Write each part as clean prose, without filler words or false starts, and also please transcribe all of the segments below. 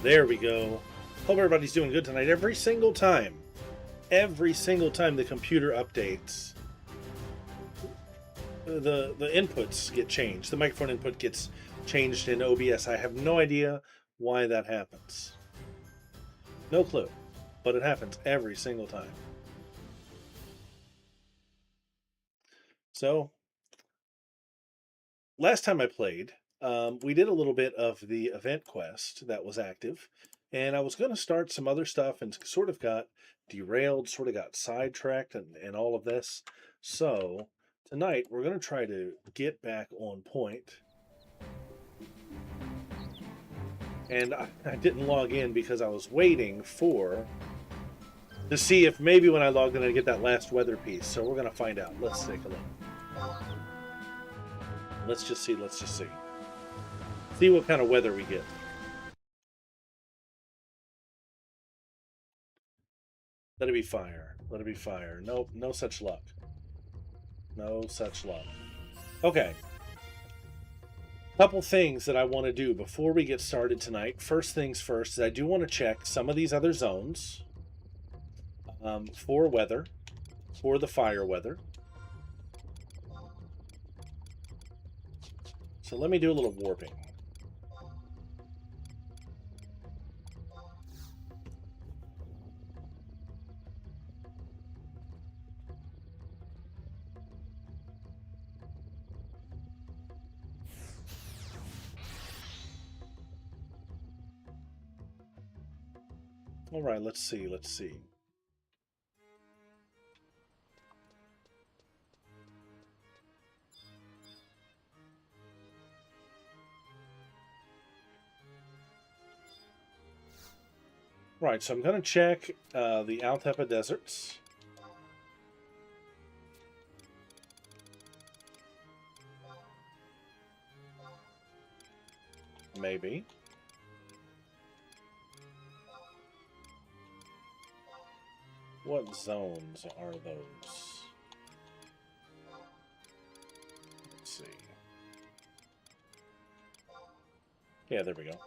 There we go. Hope everybody's doing good tonight. Every single time the computer updates, the inputs get changed. The microphone input gets changed in OBS. I have no idea why that happens. No clue, but it happens every single time. So, last time I played, we did a little bit of the event quest that was active, and I was going to start some other stuff and sort of got derailed, sort of got sidetracked and all of this. So, tonight we're going to try to get back on point. And I didn't log in because I was waiting to see if maybe when I logged in I'd get that last weather piece. So we're going to find out. Let's take a look. Let's just see. See what kind of weather we get. Let it be fire. Let it be fire. Nope, no such luck. No such luck. Okay. Couple things that I want to do before we get started tonight. First things first is I do want to check some of these other zones for weather, for the fire weather. So let me do a little warping. All right, let's see. Right, so I'm going to check the Altepa deserts. Maybe. What zones are those? Let's see. Yeah, there we go.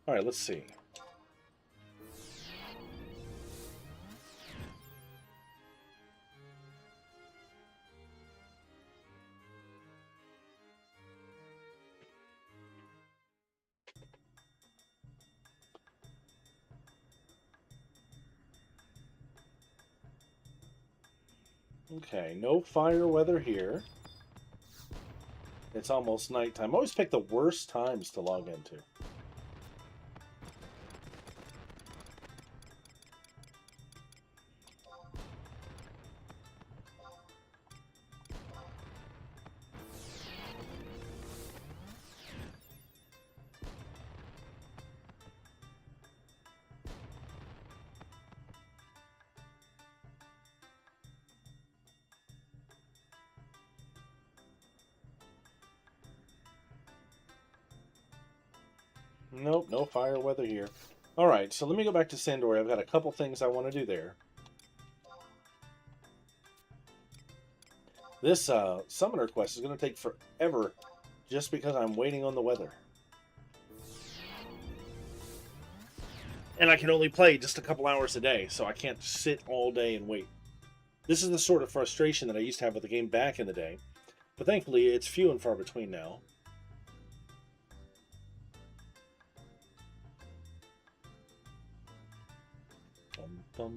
All right, let's see. Okay, no fire weather here. It's almost nighttime. I always pick the worst times to log into. Nope, no fire weather here. All right, so let me go back to Sandori. I've got a couple things I want to do there. This summoner quest is going to take forever just because I'm waiting on the weather. And I can only play just a couple hours a day, so I can't sit all day and wait. This is the sort of frustration that I used to have with the game back in the day. But thankfully, it's few and far between now. I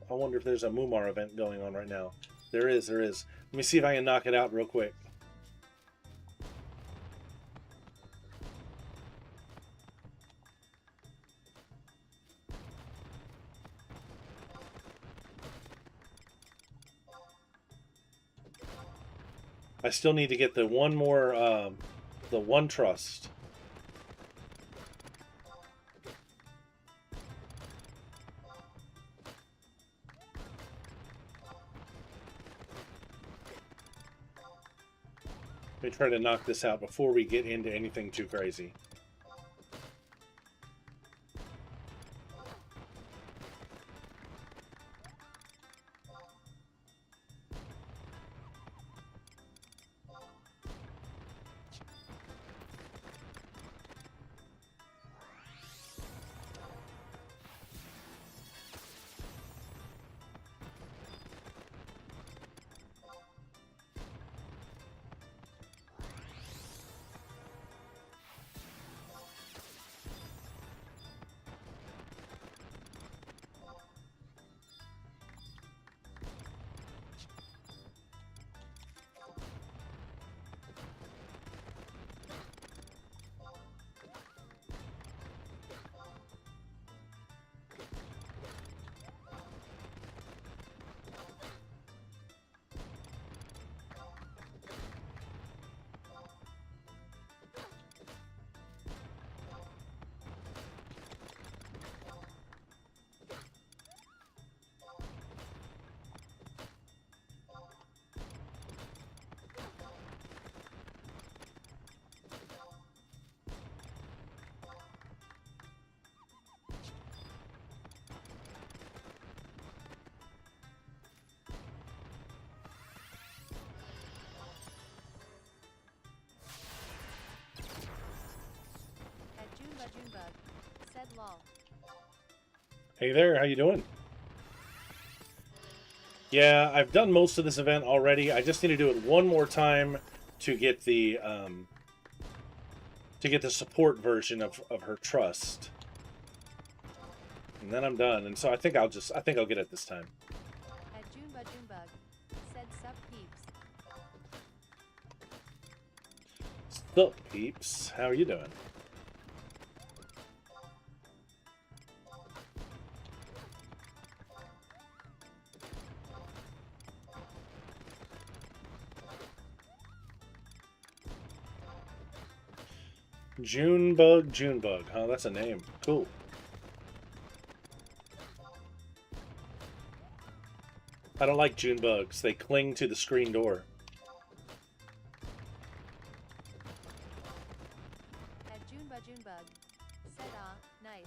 wonder if there's a Mumar event going on right now. There is. Let me see if I can knock it out real quick. I still need to get the one more, the one trust. Let me try to knock this out before we get into anything too crazy. Junebug said lol. Hey there, how you doing? Yeah, I've done most of this event already. I just need to do it one more time to get the support version of her trust. And then I'm done. And so I think I'll get it this time. At Junebug said sup peeps. Sup peeps, how are you doing? Junebug. Oh, that's a name. Cool. I don't like Junebugs. They cling to the screen door. At Junebug said nice.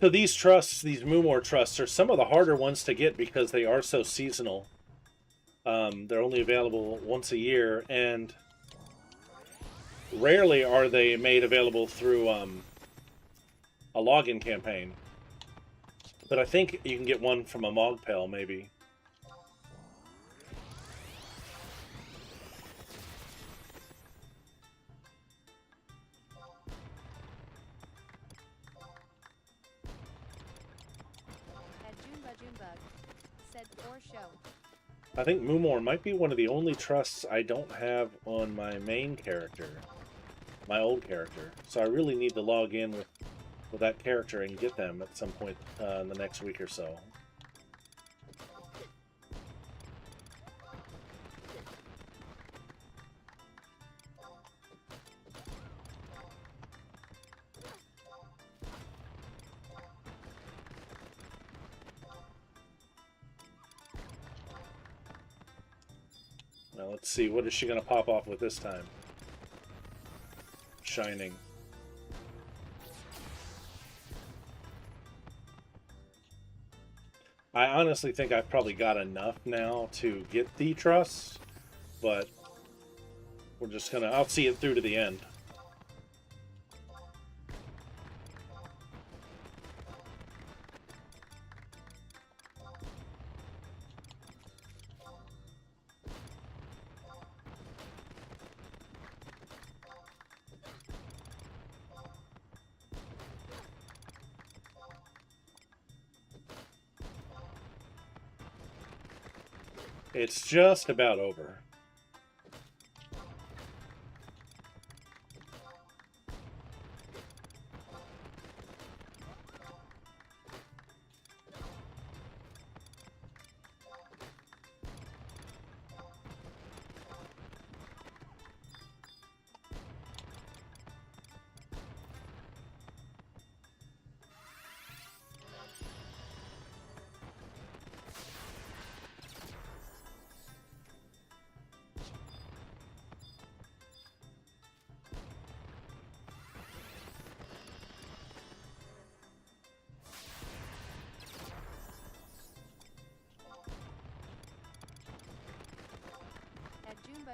So these trusts, these Moomore trusts, are some of the harder ones to get because they are so seasonal. They're only available once a year, and rarely are they made available through a login campaign. But I think you can get one from a Mogpel, maybe. At Junebug said for show. I think Moomore might be one of the only trusts I don't have on my main character, my old character. So I really need to log in with that character and get them at some point in the next week or so. Now let's see, what is she going to pop off with this time? Shining. I honestly think I've probably got enough now to get the trust, but we're just gonna, I'll see it through to the end. It's just about over.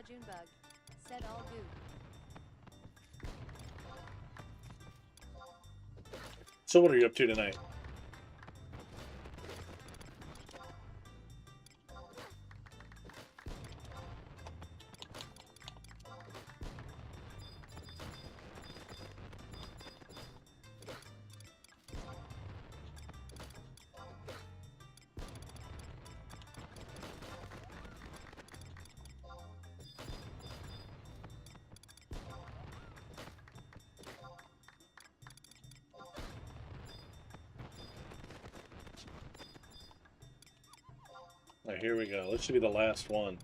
Junebug said all good. So what are you up to tonight? All right, here we go. This should be the last one.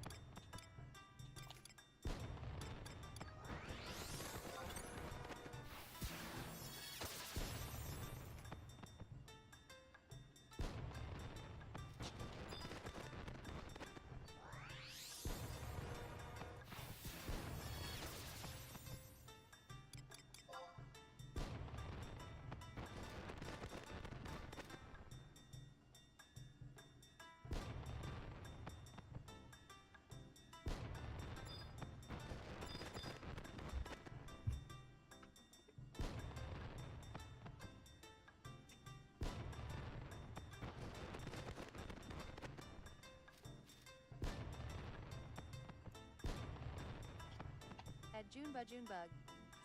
At Junebug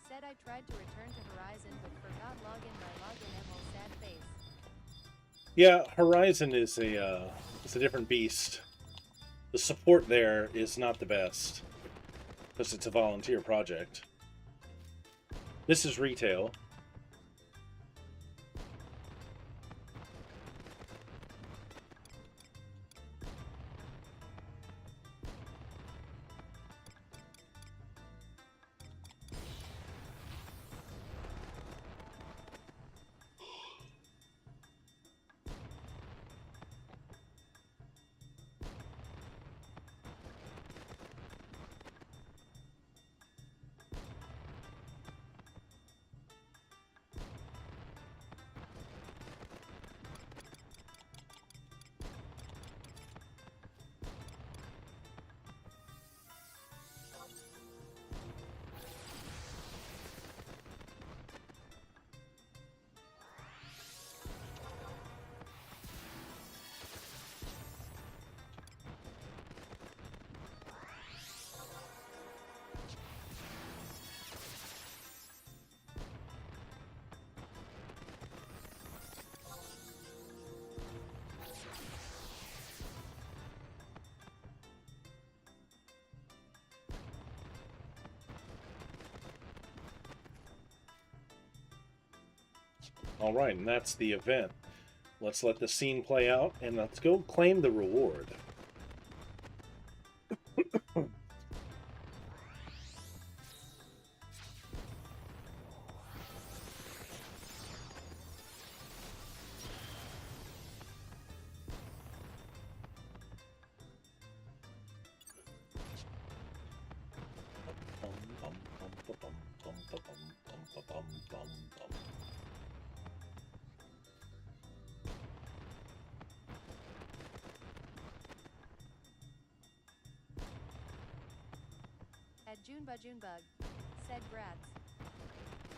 said I tried to return to Horizon but forgot login my login ML sad face. Yeah, Horizon is it's a different beast. The support there is not the best because it's a volunteer project. This is retail. All right, and that's the event. Let's let the scene play out, and let's go claim the reward. At Junebug said brats.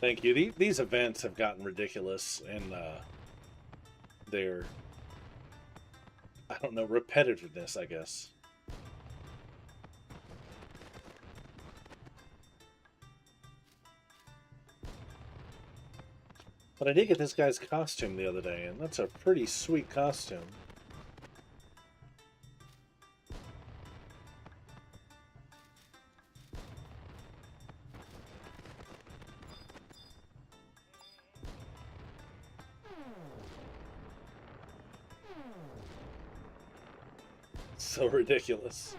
Thank you. These events have gotten ridiculous, and their, I don't know, repetitiveness, I guess. But I did get this guy's costume the other day, and that's a pretty sweet costume. So ridiculous.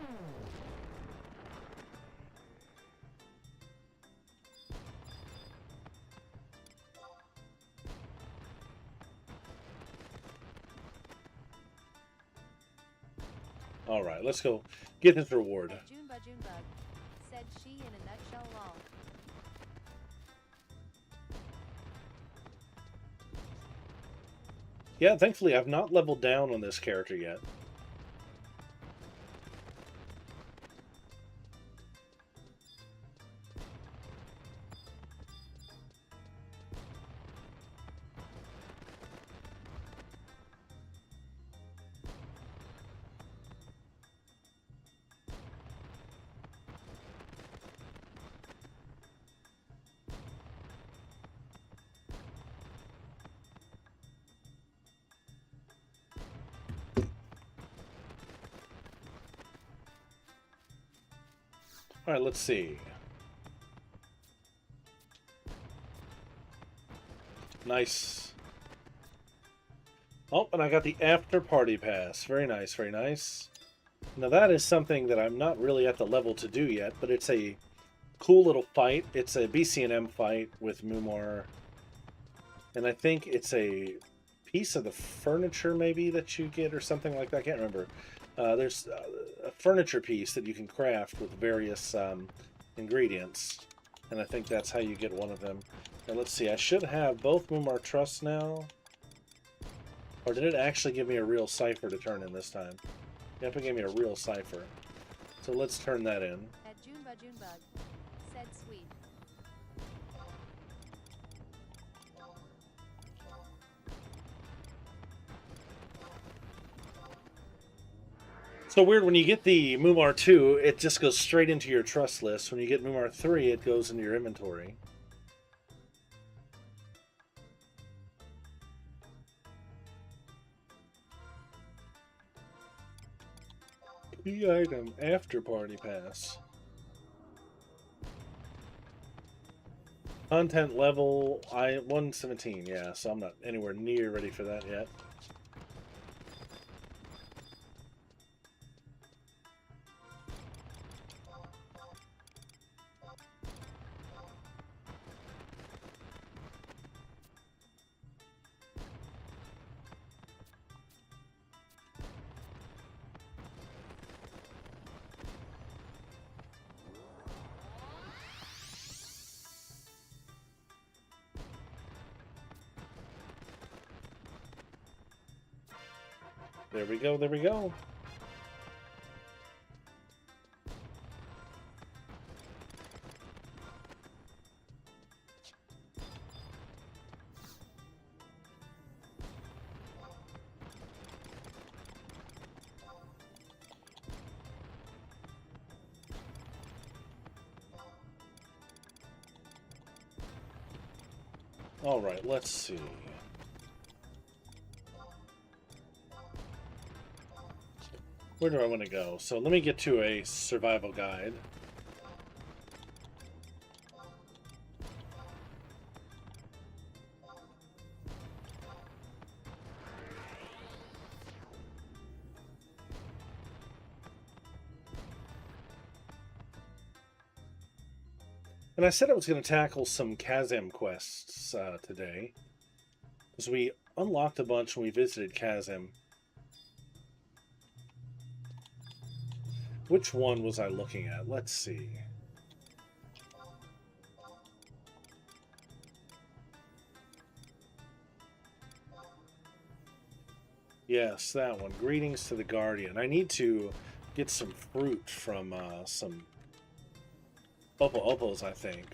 All right, let's go get this reward. At Junebug said she in a nutshell lol. Yeah, thankfully I've not leveled down on this character yet. All right, let's see. Nice. Oh, and I got the after party pass. Very nice, very nice. Now that is something that I'm not really at the level to do yet, but it's a cool little fight. It's a BC&M fight with Mumar. And I think it's a piece of the furniture maybe that you get or something like that. I can't remember. There's a furniture piece that you can craft with various ingredients. And I think that's how you get one of them. Now let's see, I should have both Mumar Trusts now. Or did it actually give me a real cipher to turn in this time? Yep, it gave me a real cipher. So let's turn that in. At Junebug said sweet. So weird, when you get the Mumar 2, it just goes straight into your trust list. When you get Mumar 3, it goes into your inventory. Key item, after party pass. Content level, 117, yeah, so I'm not anywhere near ready for that yet. There we go, there we go. All right, let's see. Where do I want to go? So let me get to a survival guide. And I said I was going to tackle some Kazam quests today, because we unlocked a bunch when we visited Kazam. Which one was I looking at? Let's see. Yes, that one. Greetings to the Guardian. I need to get some fruit from some Opo-Opos, I think.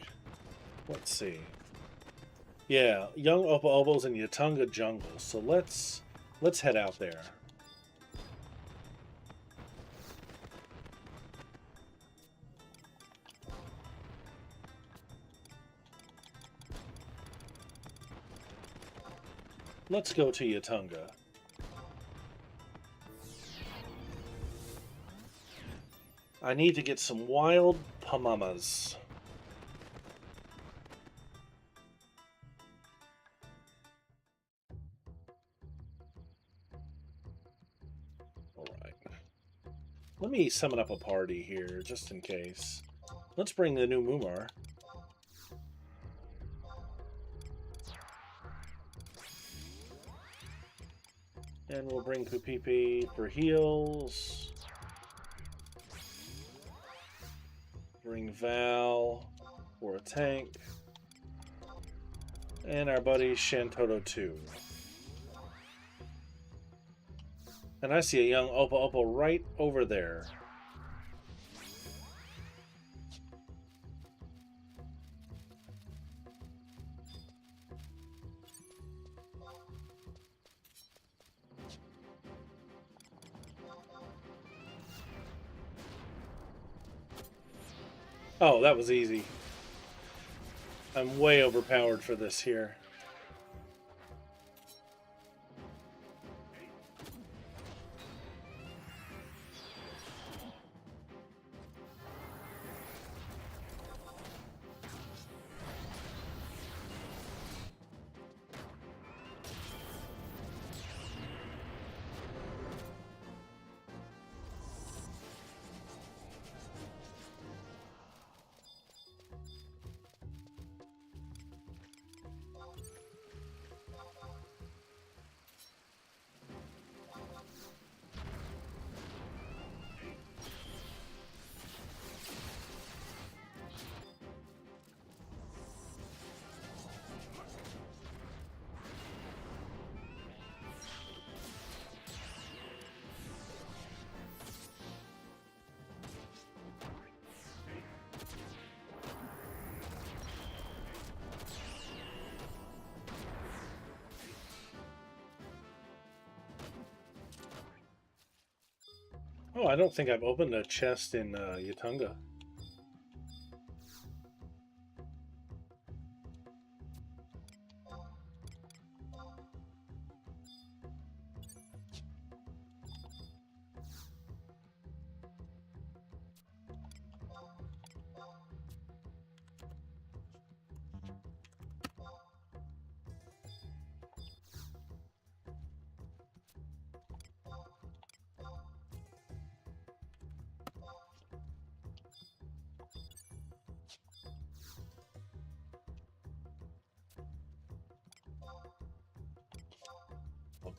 Let's see. Yeah, young Opo-Opos in Yatunga Jungle. So let's head out there. Let's go to Yatunga. I need to get some wild Pamamas. Alright. Let me summon up a party here, just in case. Let's bring the new Mumar. And we'll bring Pupipi for heals. Bring Val for a tank. And our buddy Shantoto too. And I see a young Opo-Opo right over there. Oh, that was easy. I'm way overpowered for this here. Oh, I don't think I've opened a chest in Yatunga.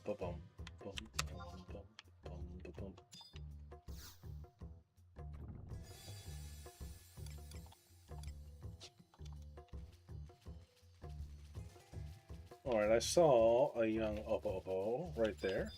Bum, bum, bum, bum, bum, bum, bum, bum. All right, I saw a young Oppo right there.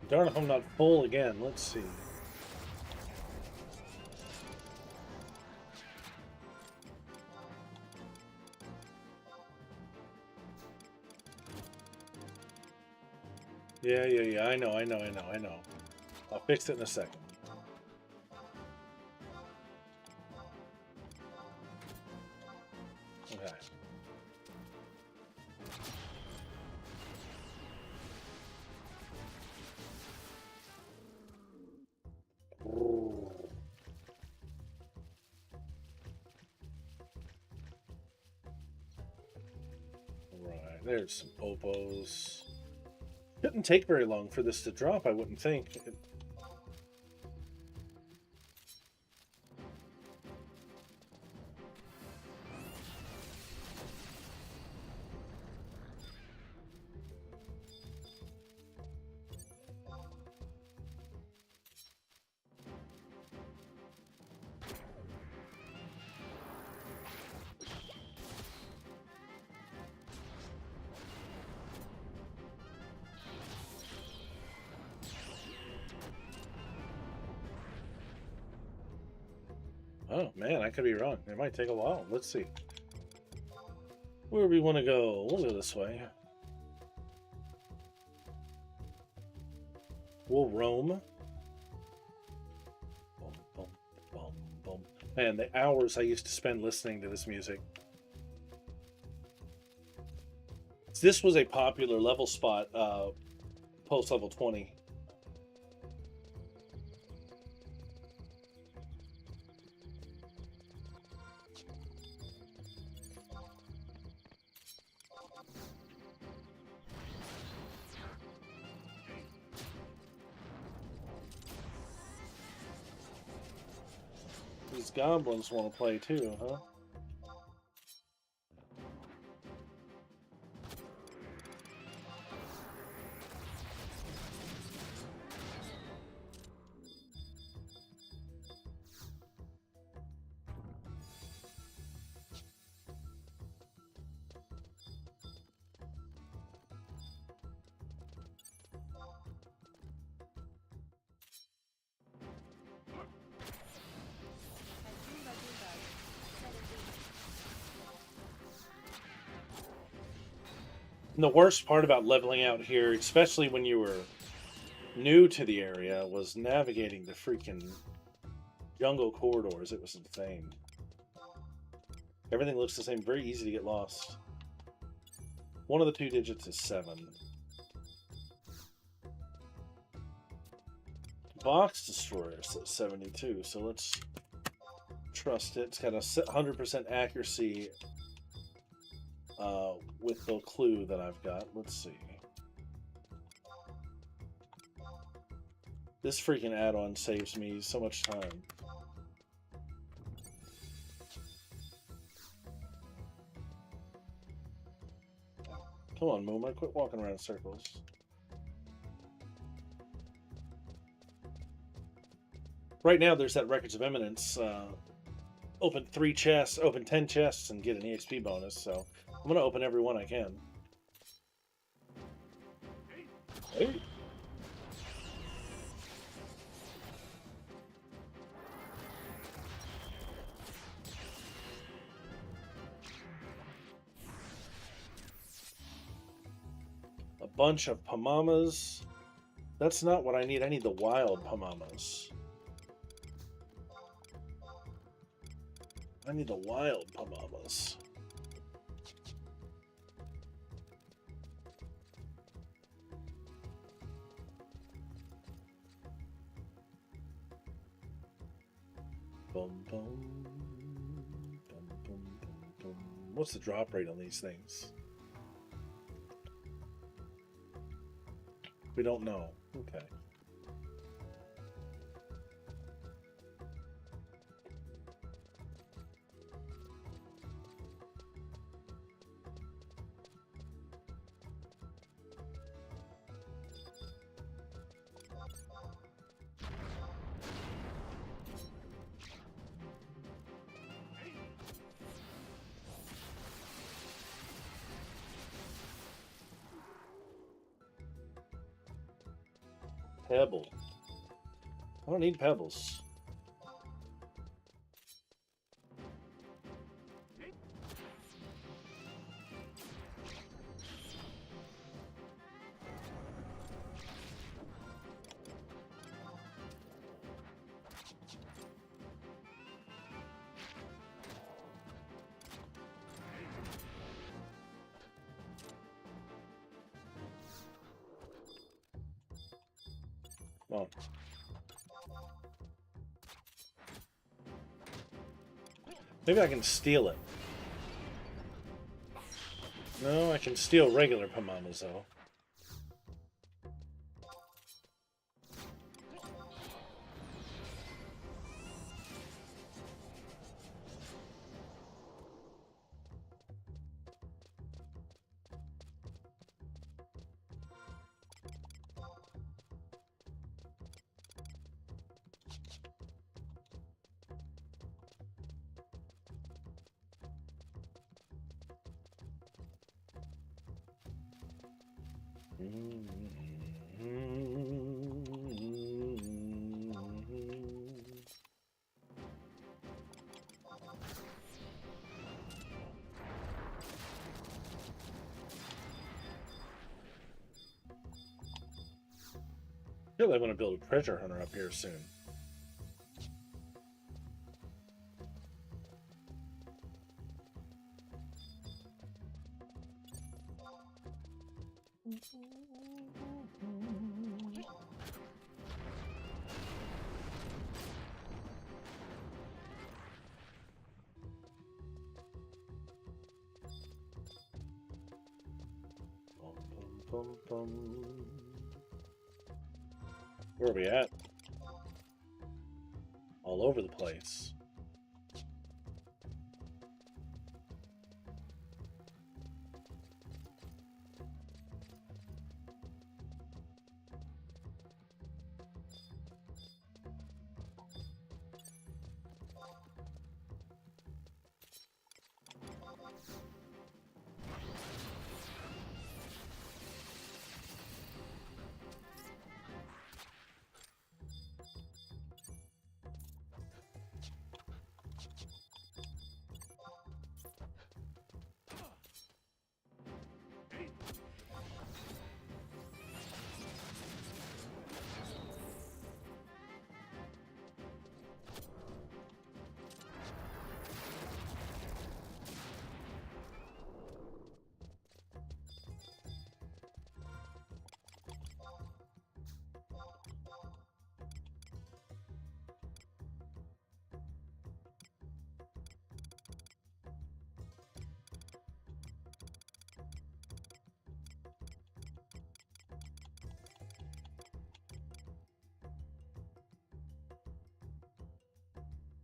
Darn if I'm not full again. Let's see. Yeah. I know. I'll fix it in a second. Okay. Right, there's some Oppos. Shouldn't take very long for this to drop, I wouldn't think. Oh man, I could be wrong. It might take a while. Let's see. Where we want to go? We'll go this way. We'll roam. Bum, bum, bum, bum. Man, the hours I used to spend listening to this music. This was a popular level spot post level 20. These goblins want to play too, huh? And the worst part about leveling out here, especially when you were new to the area, was navigating the freaking jungle corridors. It was insane. Everything looks the same. Very easy to get lost. One of the two digits is 7. Box Destroyer says 72, so let's trust it. It's got a 100% accuracy with the clue that I've got. Let's see. This freaking add-on saves me so much time. Come on, Mooma, quit walking around in circles. Right now, there's that Records of Eminence. Open 3 chests, open 10 chests, and get an EXP bonus. So I'm gonna open every one I can. Hey. A bunch of Pamamas. That's not what I need. I need the wild Pamamas. I need the wild Pamamas. Boom, boom, boom, boom, boom, boom. What's the drop rate on these things? We don't know. Okay. Pebble. I don't need pebbles. Come on. Maybe I can steal it. No, I can steal regular Pamamas, though. I feel like I want to build a treasure hunter up here soon. Bum, bum. Where are we at? All over the place.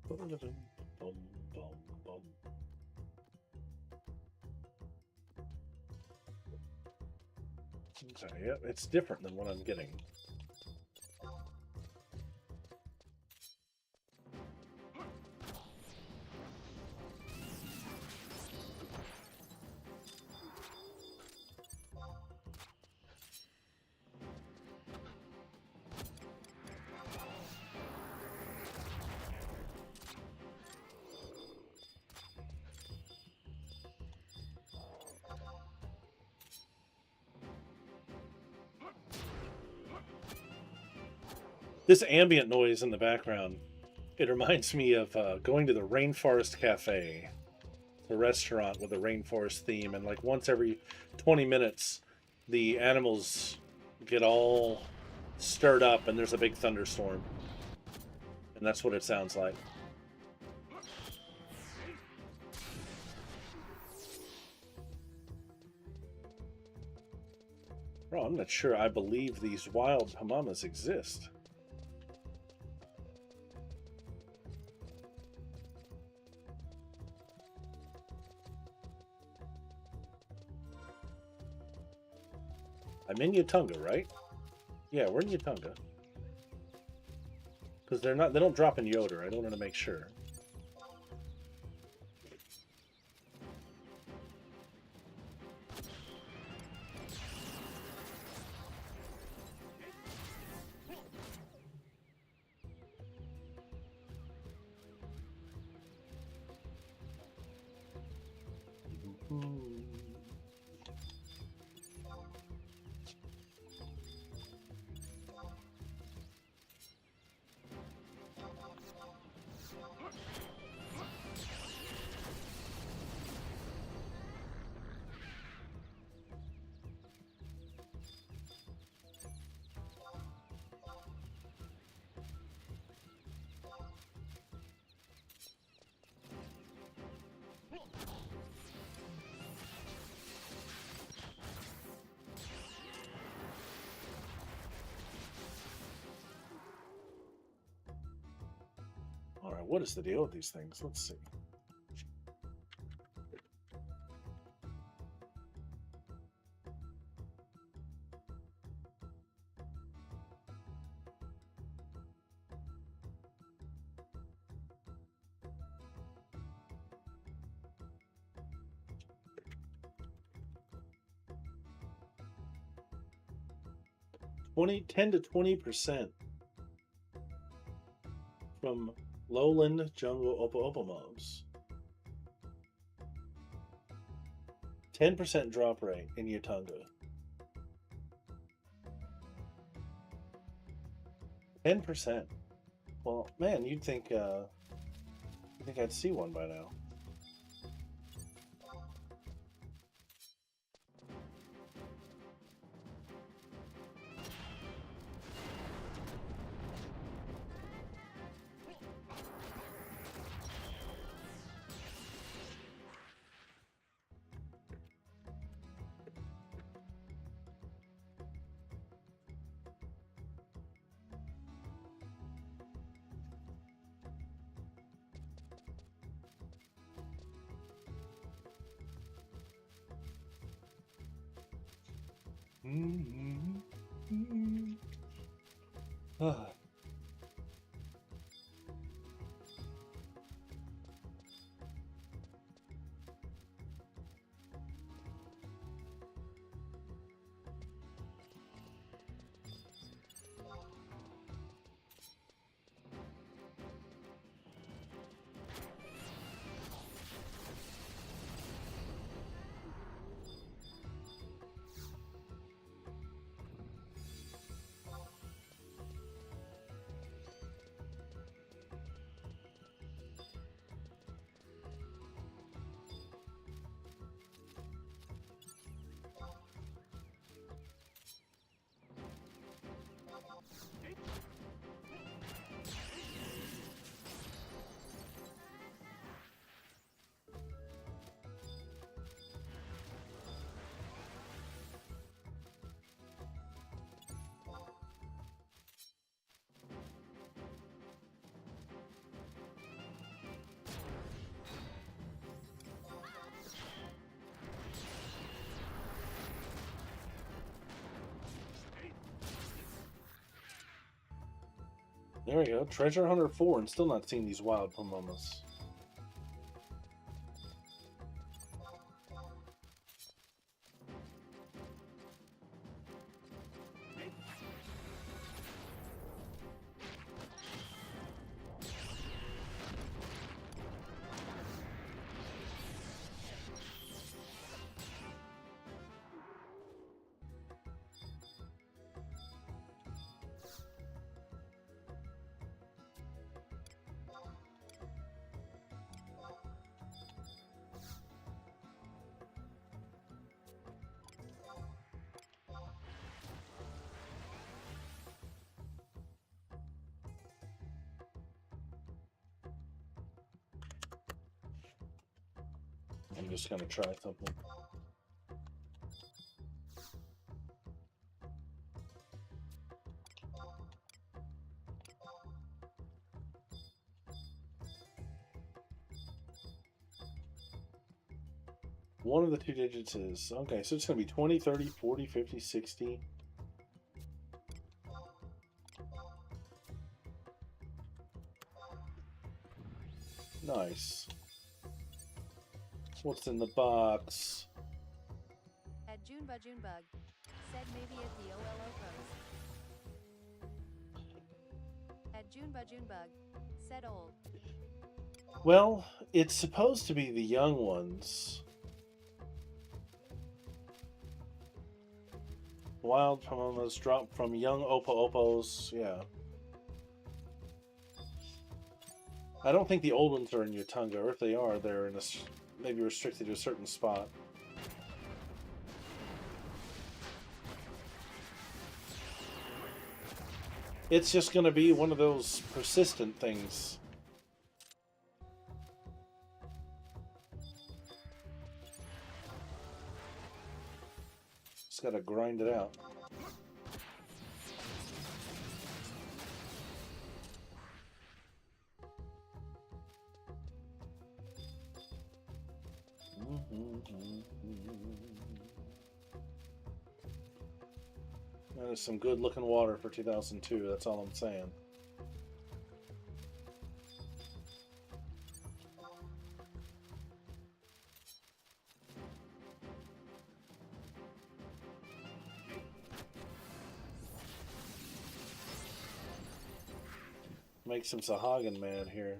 Bum, bum, bum. Okay, yep, it's different than what I'm getting. This ambient noise in the background, it reminds me of going to the Rainforest Cafe, the restaurant with a rainforest theme, and like once every 20 minutes, the animals get all stirred up and there's a big thunderstorm. And that's what it sounds like. Bro, I'm not sure I believe these wild Pamamas exist. I'm in Yatunga, right? Yeah, we're in Yatunga. Because they don't drop in Yoder. I don't want to make sure. Alright, what is the deal with these things? Let's see. $10 to 20% from lowland jungle Opa mobs. 10% drop rate in Yatunga. 10%. Well, man, you'd think I'd see one by now. Ah. There we go. Treasure Hunter 4 and still not seeing these wild Pamamas. I'm just gonna try something. One of the two digits is okay, so it's gonna be 20, 30, 40, 50, 60. Nice. What's in the box? At Junebug, said maybe at the OLO post. At Junebug, said old. Well, it's supposed to be the young ones. Wild Pamamas dropped from young Opo-Opos, yeah. I don't think the old ones are in Yatunga, or if they are, they're in a, maybe restricted to a certain spot. It's just going to be one of those persistent things. Just got to grind it out. That is some good looking water for 2002, that's all I'm saying. Make some Sahagin mad here.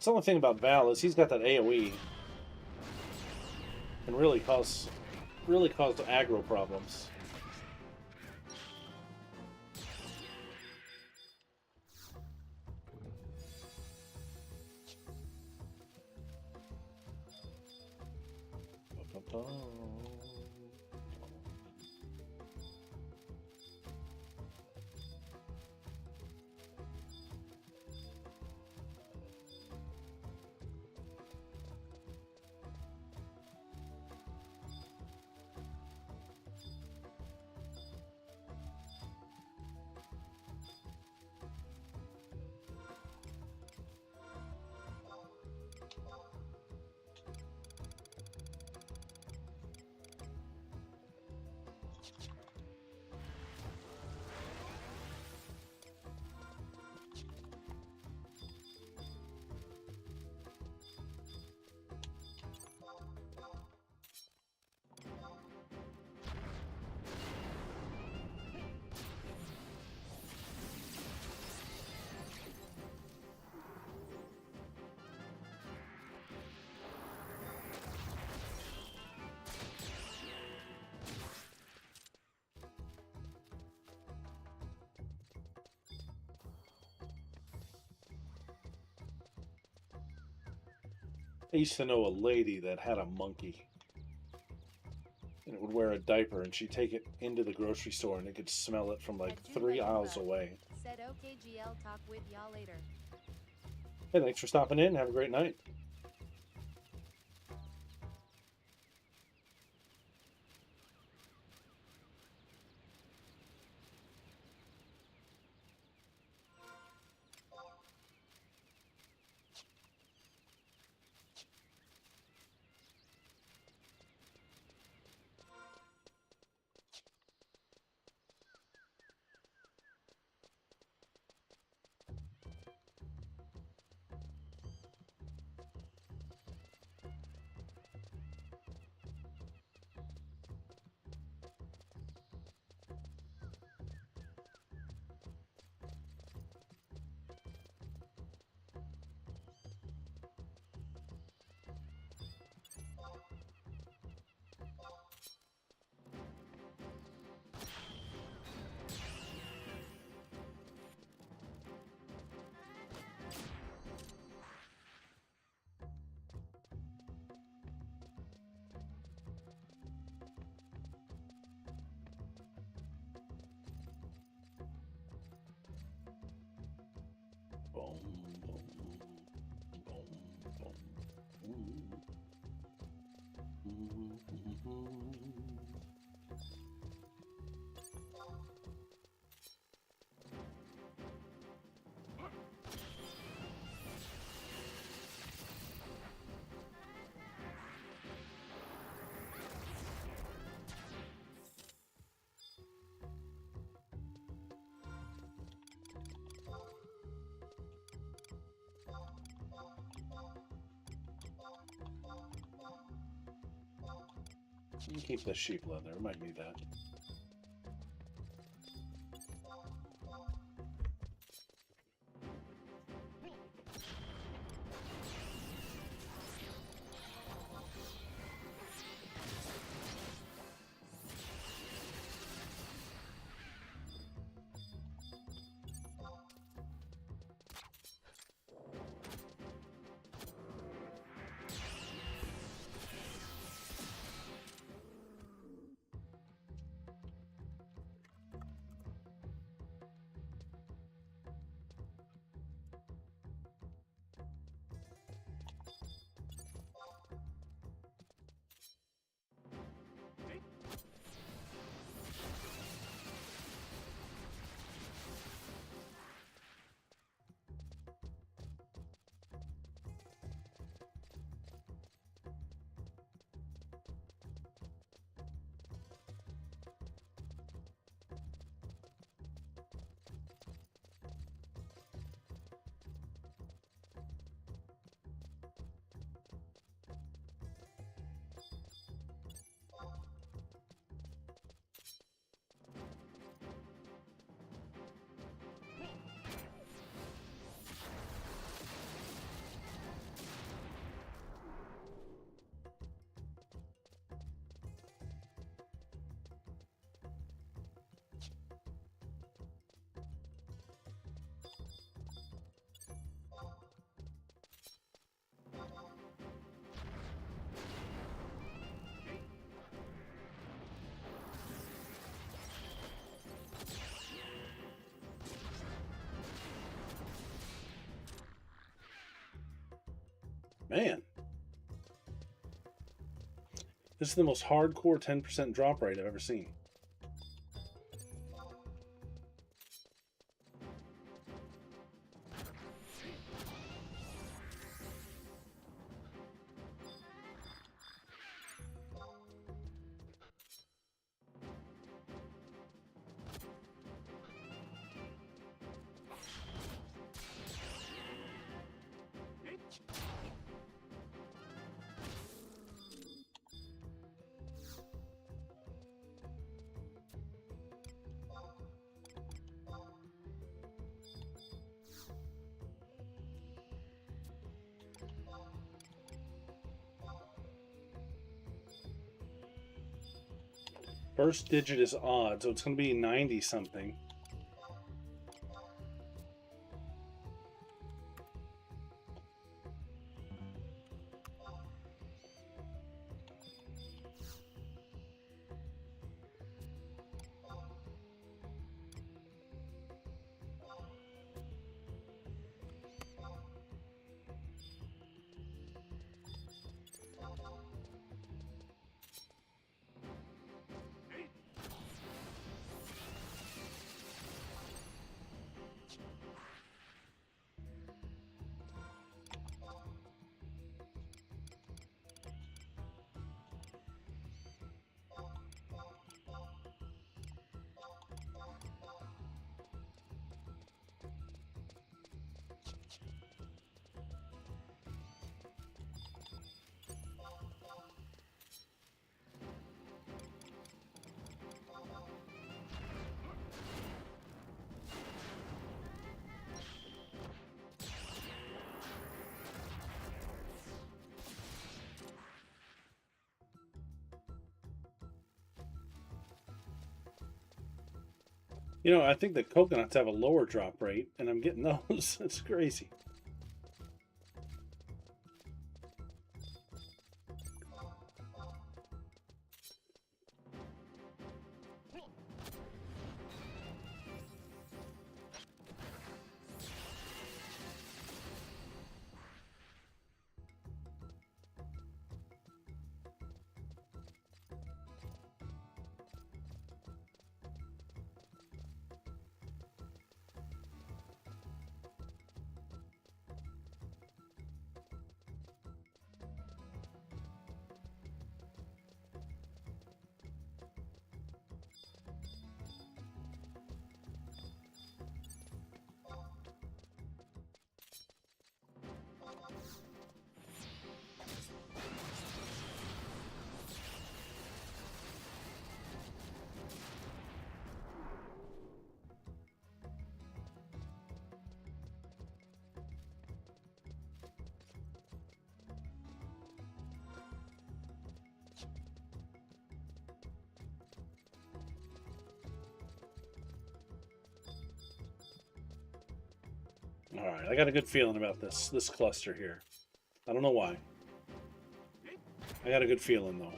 The only thing about Val is he's got that AoE. Can really cause aggro problems. I used to know a lady that had a monkey. And it would wear a diaper, and she'd take it into the grocery store, and it could smell it from like 3 aisles away. Said okay, GL, talk with y'all later. Hey, thanks for stopping in. Have a great night. Keep the sheep leather. I might need that. Man, this is the most hardcore 10% drop rate I've ever seen. First digit is odd, so it's going to be 90 something. You know, I think the coconuts have a lower drop rate, and I'm getting those. It's crazy. All right, I got a good feeling about this cluster here. I don't know why. I got a good feeling though.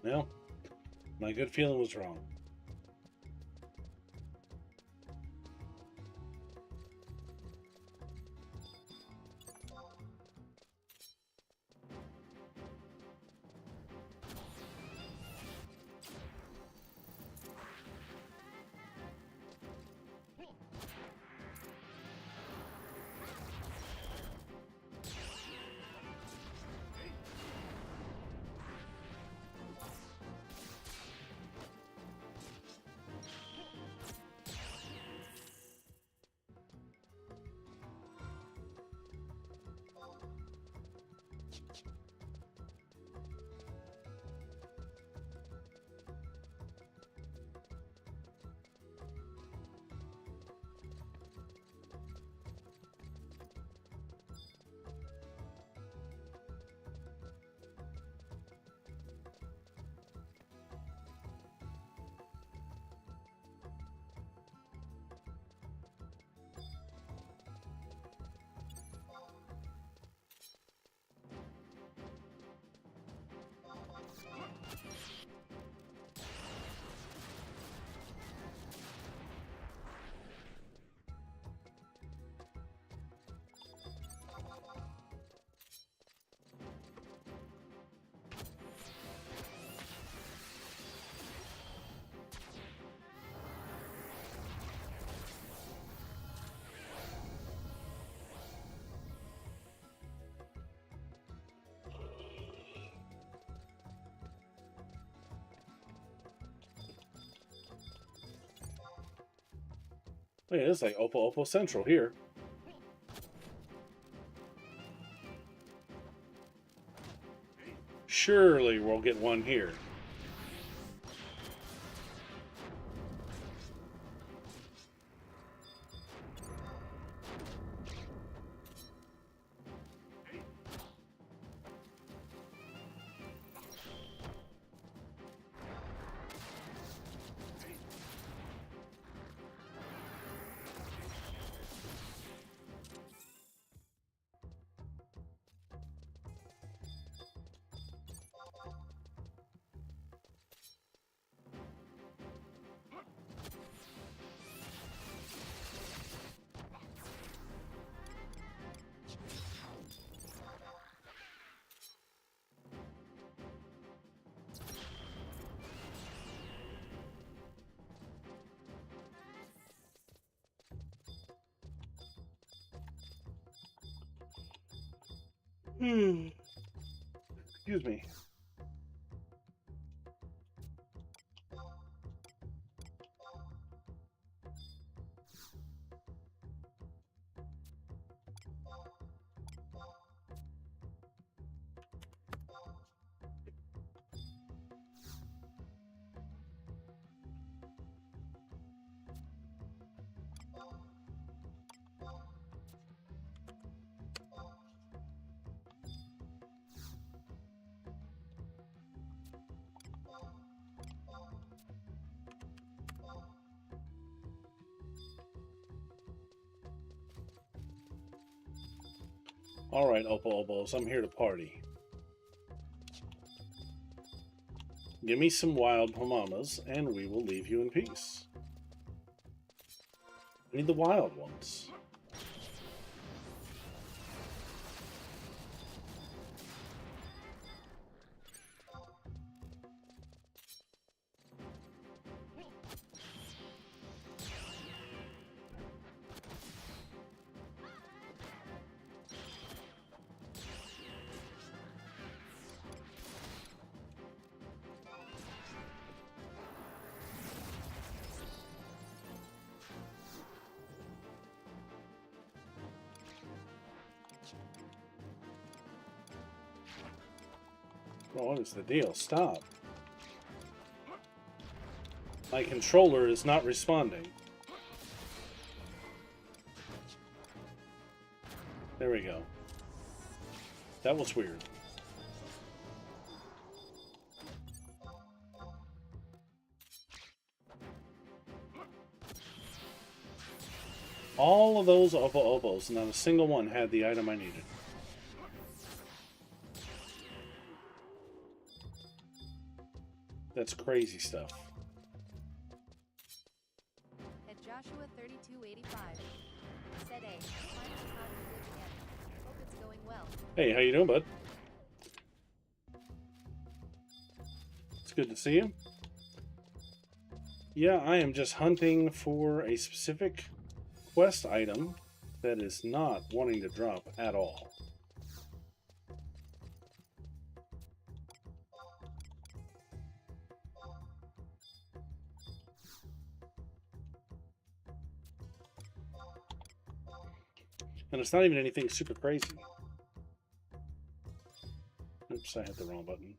Well, my good feeling was wrong. Oh, yeah, it's like Oppo Oppo Central here. Surely we'll get one here. Excuse me. All right, Oppo Opos, I'm here to party. Give me some wild Pamamas, and we will leave you in peace. I need the wild ones. Oh, what is the deal? Stop. My controller is not responding. There we go. That was weird. All of those Opos, not a single one had the item I needed. That's crazy stuff. At Joshua 3285. Said A. Finally caught the glitch again. Hope it's going well. Hey, how you doing, bud? It's good to see you. Yeah, I am just hunting for a specific quest item that is not wanting to drop at all. And it's not even anything super crazy. Oops, I hit the wrong button.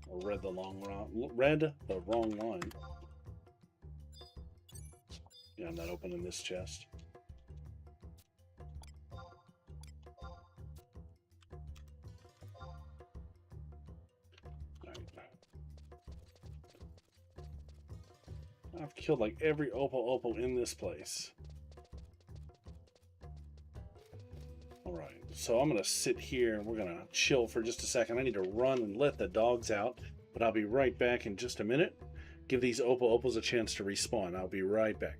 Or read the wrong line. Yeah, I'm not opening this chest. Alright. I've killed like every Oppo in this place. Alright, so I'm going to sit here and we're going to chill for just a second. I need to run and let the dogs out, but I'll be right back in just a minute. Give these Opos a chance to respawn. I'll be right back.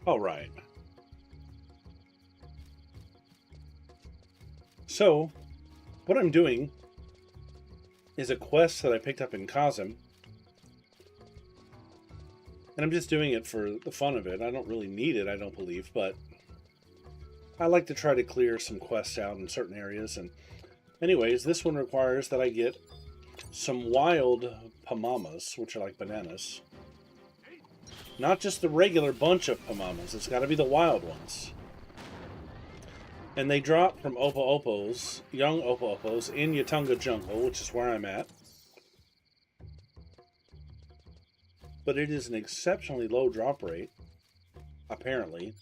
All right. So, what I'm doing is a quest that I picked up in Kazim. And I'm just doing it for the fun of it. I don't really need it, I don't believe, but I like to try to clear some quests out in certain areas. And anyways, this one requires that I get some wild Pamamas, which are like bananas. Not just the regular bunch of Pamamas. It's got to be the wild ones. And they drop from Opos, young Opos, in Yatunga Jungle, which is where I'm at. But it is an exceptionally low drop rate, apparently.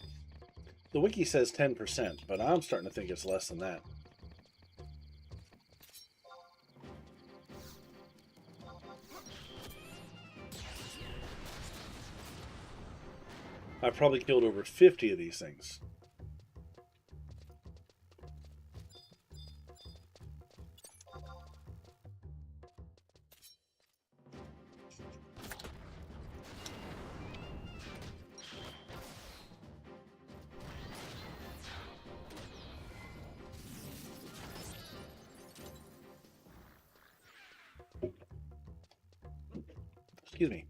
The wiki says 10%, but I'm starting to think it's less than that. I've probably killed over 50 of these things. Excuse me.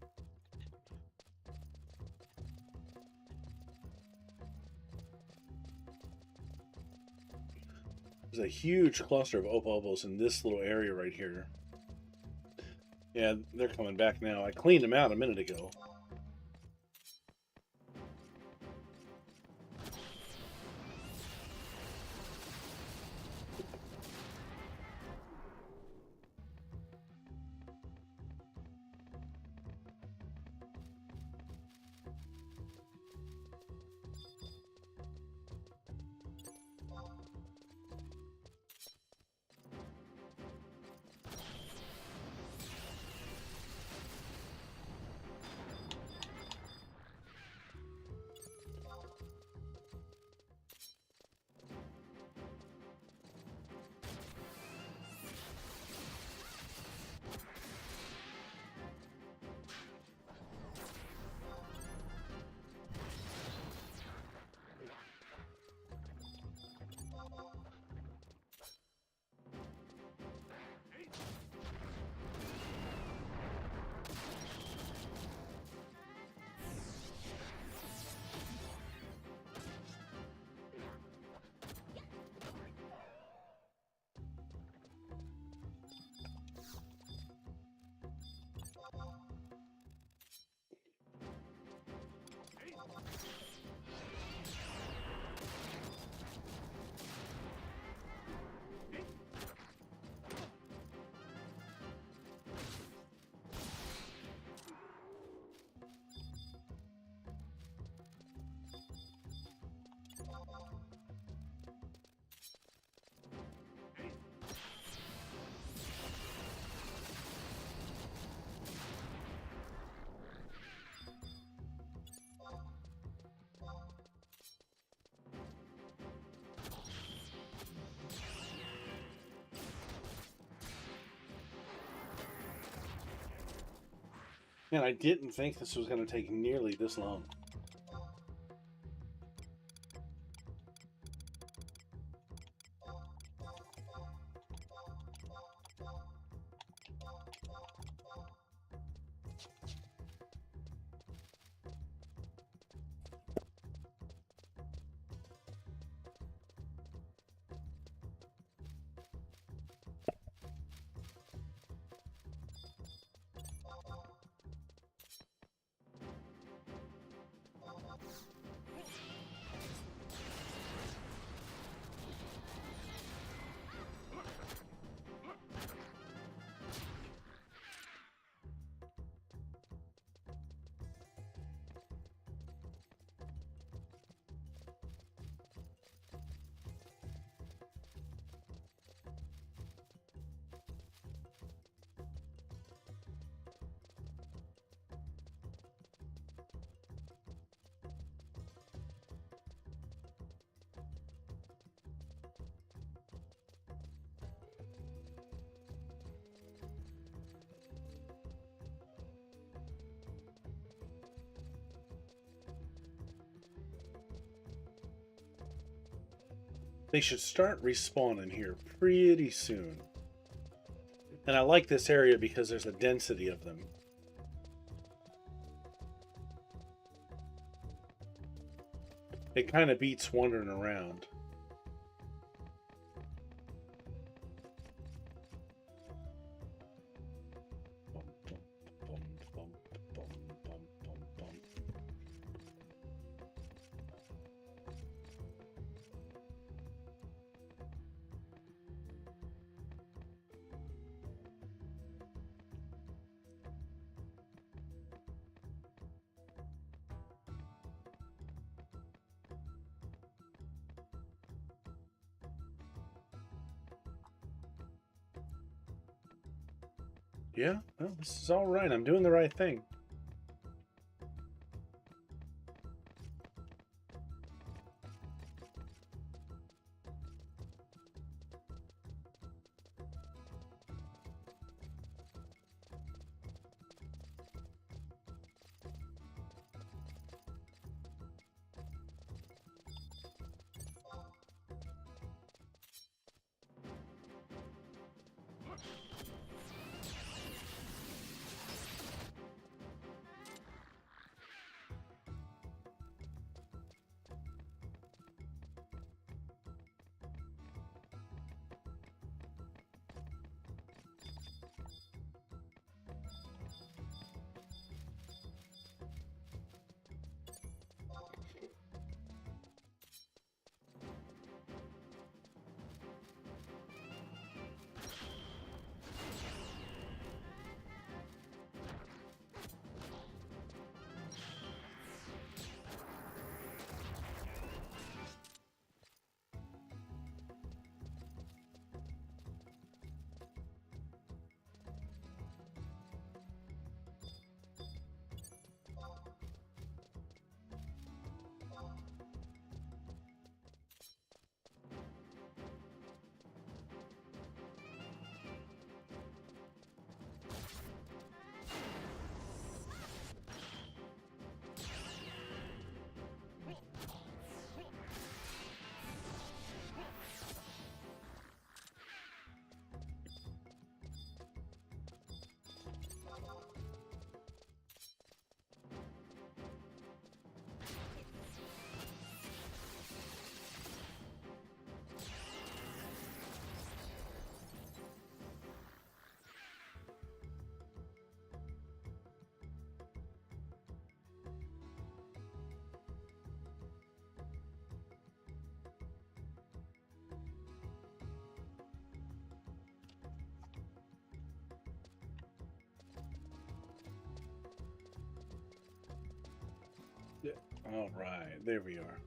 There's a huge cluster of opals in this little area right here. Yeah, they're coming back now. I cleaned them out a minute ago. Man, I didn't think this was going to take nearly this long. They should start respawning here pretty soon. And I like this area because there's a density of them. It kind of beats wandering around. Yeah, well, this is all right. I'm doing the right thing. All right, there we are.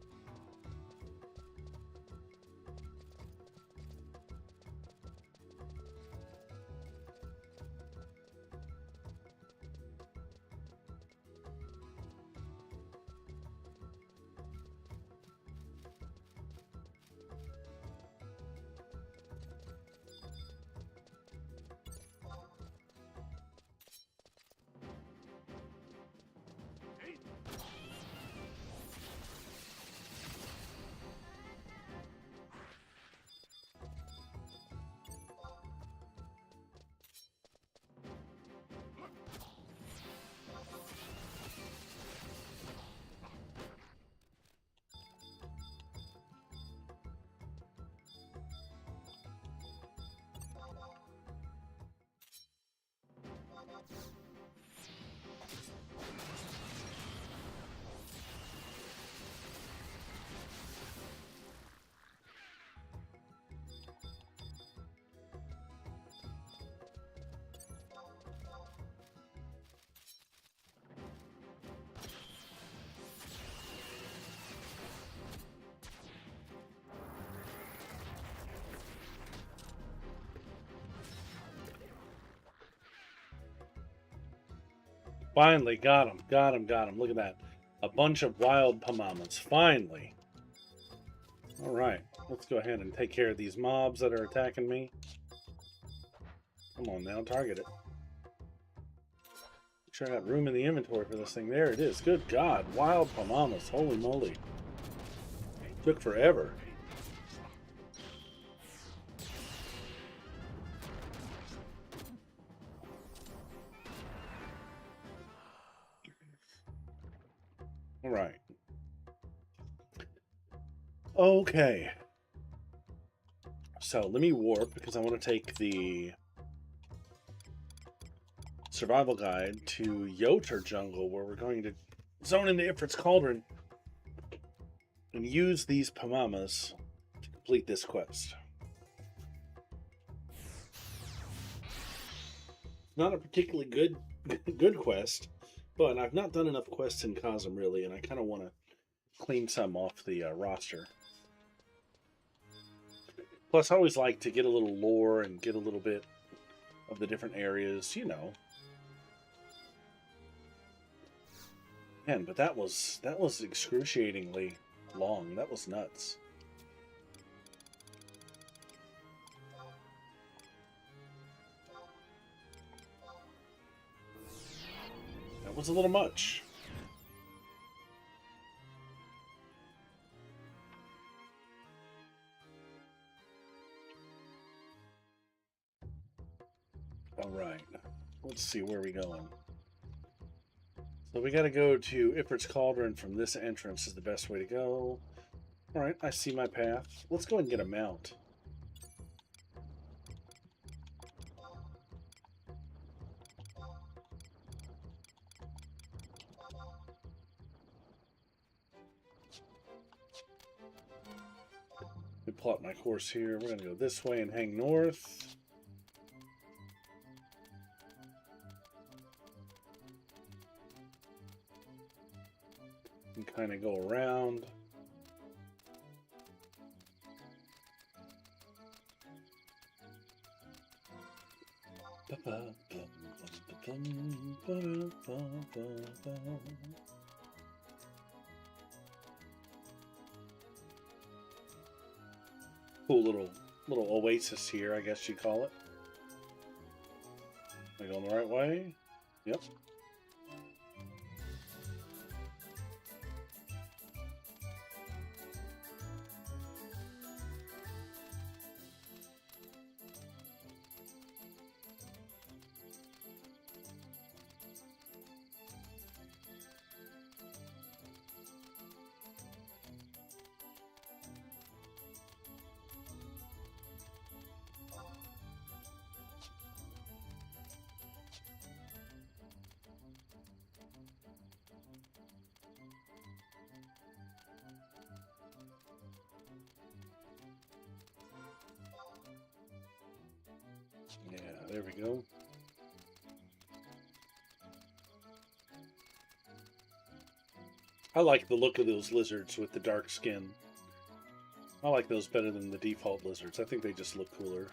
Finally, got him, got him, got him. Look at that. A bunch of wild Pamamas. Finally. All right, let's go ahead and take care of these mobs that are attacking me. Come on now, target it. Make sure I got room in the inventory for this thing. There it is. Good God, wild Pamamas. Holy moly. Took forever. All right. Okay. So let me warp because I want to take the survival guide to Yoter Jungle, where we're going to zone into Ifrit's Cauldron and use these Pamamas to complete this quest. Not a particularly good quest, but I've not done enough quests in Cosm really, and I kind of want to clean some off the roster. Plus, I always like to get a little lore and get a little bit of the different areas, you know. Man, but that was excruciatingly long. That was nuts. That was a little much. All right, let's see, where are we going? So we got to go to Ifrit's Cauldron from this entrance is the best way to go. All right, I see my path. Let's go and get a mount. We plot my course here. We're going to go this way and hang north. And kind of go around. Cool little oasis here, I guess you'd call it. Am I going the right way? Yep. Yeah, there we go. I like the look of those lizards with the dark skin. I like those better than the default lizards. I think they just look cooler.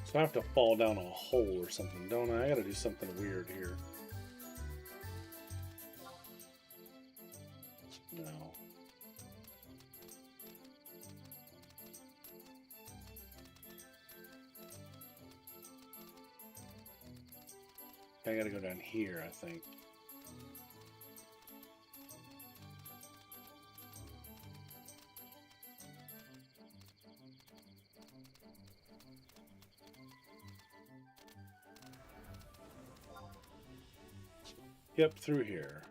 So I have to fall down a hole or something, don't I? I gotta do something weird here. No. I gotta go down here, I think. Yep, through here.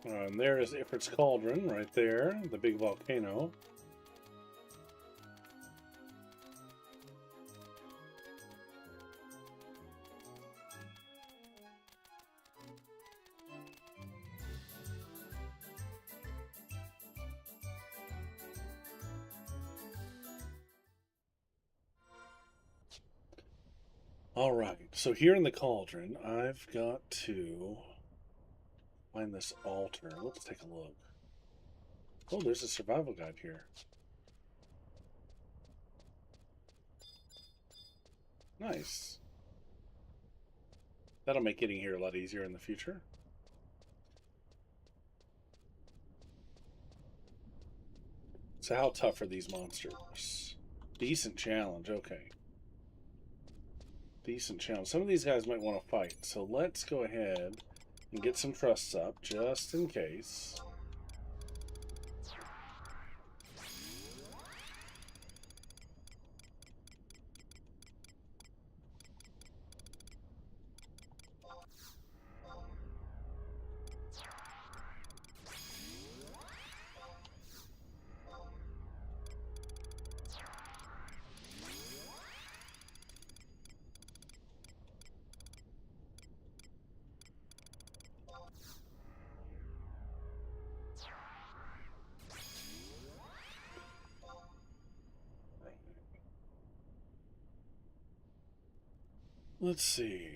And there is Ifrit's Cauldron right there, the big volcano. Alright, so here in the cauldron, I've got to find this altar. Let's take a look. Oh, there's a survival guide here. Nice. That'll make getting here a lot easier in the future. So how tough are these monsters? Decent challenge, okay. Decent challenge. Some of these guys might want to fight, so let's go ahead and get some trusts up, just in case. Let's see.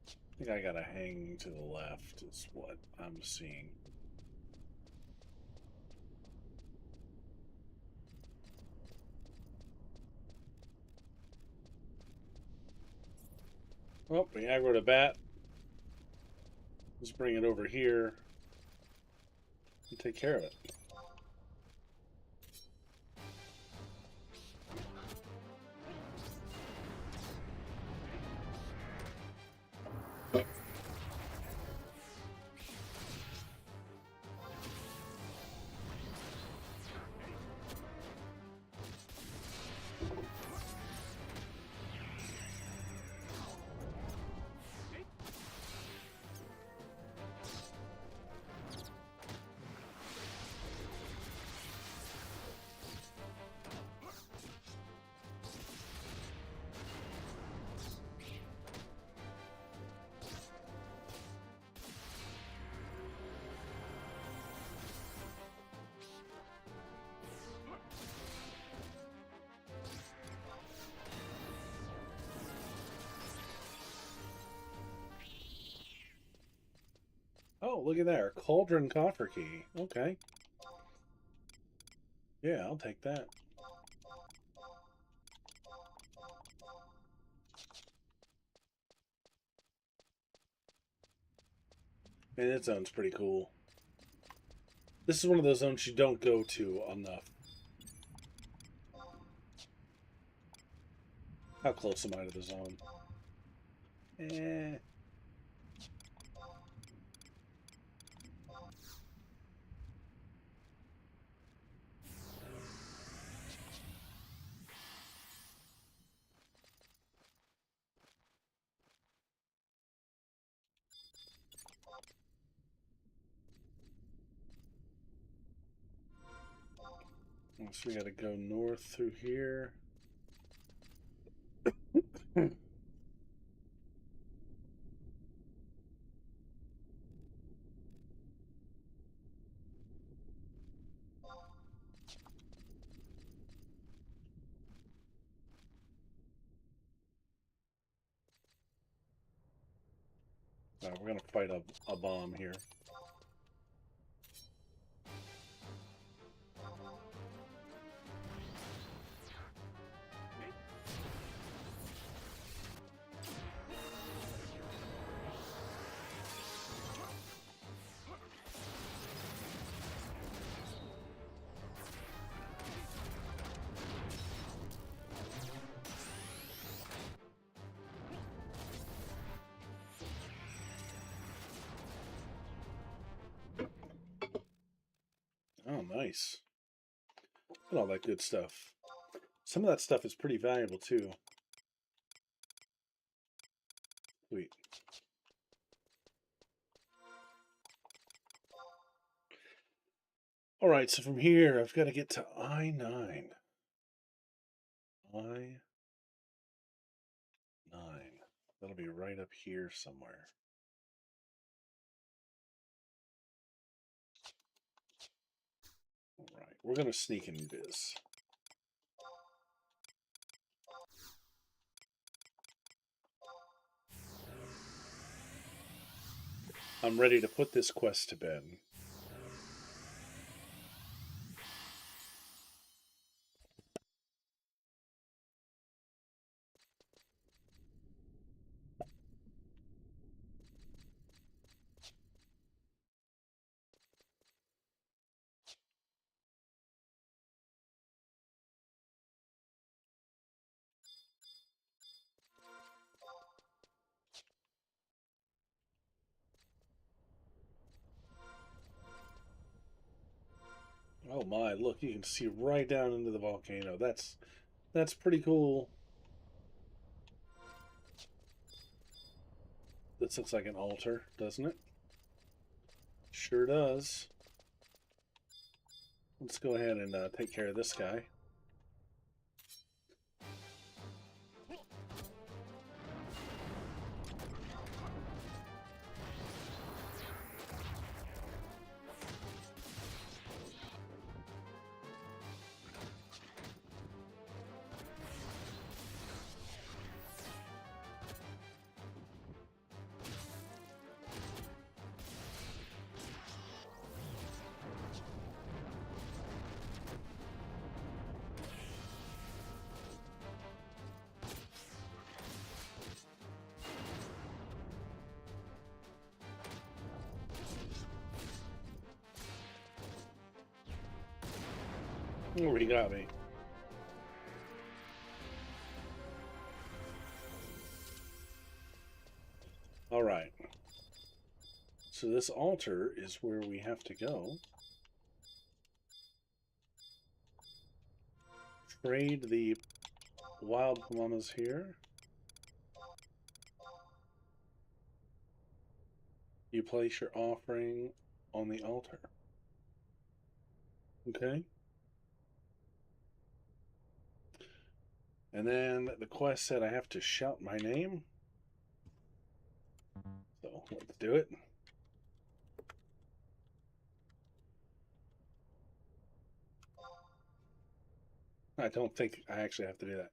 I think I gotta hang to the left is what I'm seeing. Oh, we aggroed a bat. Let's bring it over here and take care of it. Oh, look at there. Cauldron coffer key. Okay. Yeah, I'll take that. And that zone's pretty cool. This is one of those zones you don't go to enough. How close am I to the zone? Eh. So we got to go north through here. Alright, we're gonna fight a bomb here. Oh, nice. Look at all that good stuff. Some of that stuff is pretty valuable too. Sweet. All right, so from here, I've got to get to I-9. I-9. That'll be right up here somewhere. All right, we're going to sneak and do this. I'm ready to put this quest to bed. Oh my, look, you can see right down into the volcano. That's pretty cool. This looks like an altar, doesn't it? Sure does. Let's go ahead and take care of this guy. Oh, he got me. All right. So this altar is where we have to go. Trade the wild Pamamas here. You place your offering on the altar. Okay. And then the quest said I have to shout my name. So let's do it. I don't think I actually have to do that.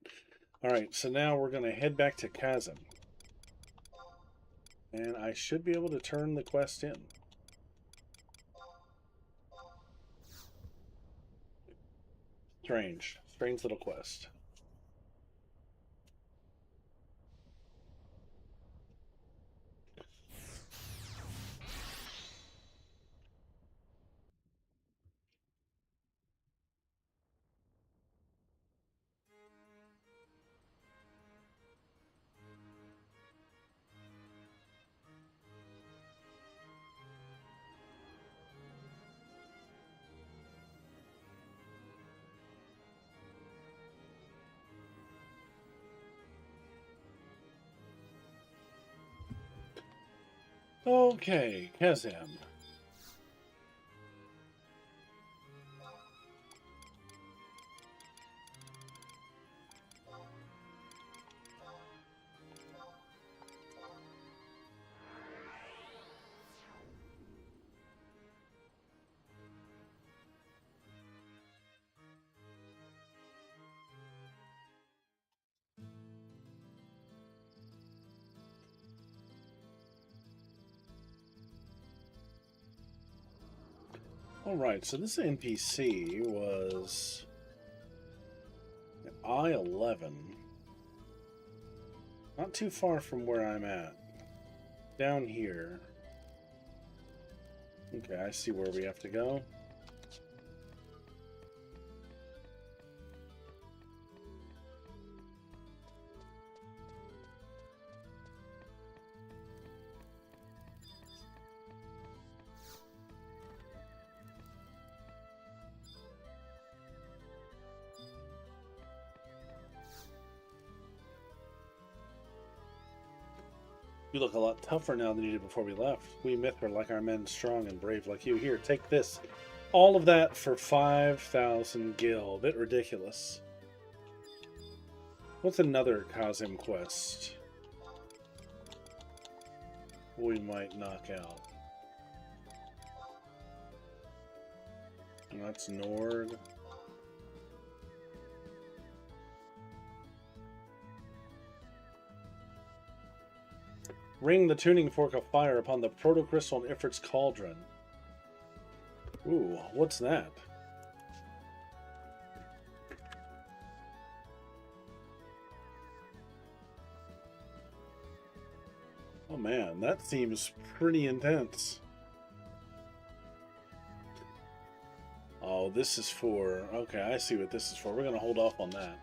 All right, so now we're going to head back to Chasm. And I should be able to turn the quest in. Strange. Strange little quest. Okay, Kazam. Alright, so this NPC was I-11. Not too far from where I'm at. Down here. Okay, I see where we have to go. You look a lot tougher now than you did before we left. We Myth are like our men, strong and brave like you. Here, take this. All of that for 5,000 gil. Bit ridiculous. What's another Kazim quest we might knock out? And that's Nord. Ring the tuning fork of fire upon the protocrystal in Ifrit's cauldron. Ooh, what's that? Oh man, that seems pretty intense. Oh, this is for... Okay, I see what this is for. We're going to hold off on that.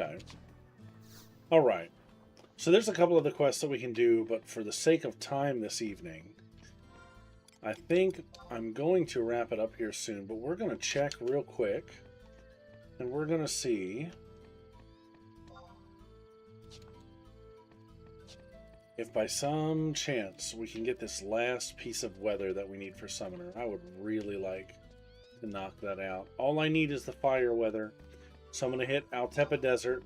Okay. All right. So there's a couple of the quests that we can do, but for the sake of time this evening, I think I'm going to wrap it up here soon, but we're going to check real quick, and we're going to see if by some chance we can get this last piece of weather that we need for Summoner. I would really like to knock that out. All I need is the fire weather. So I'm going to hit Altepa Desert.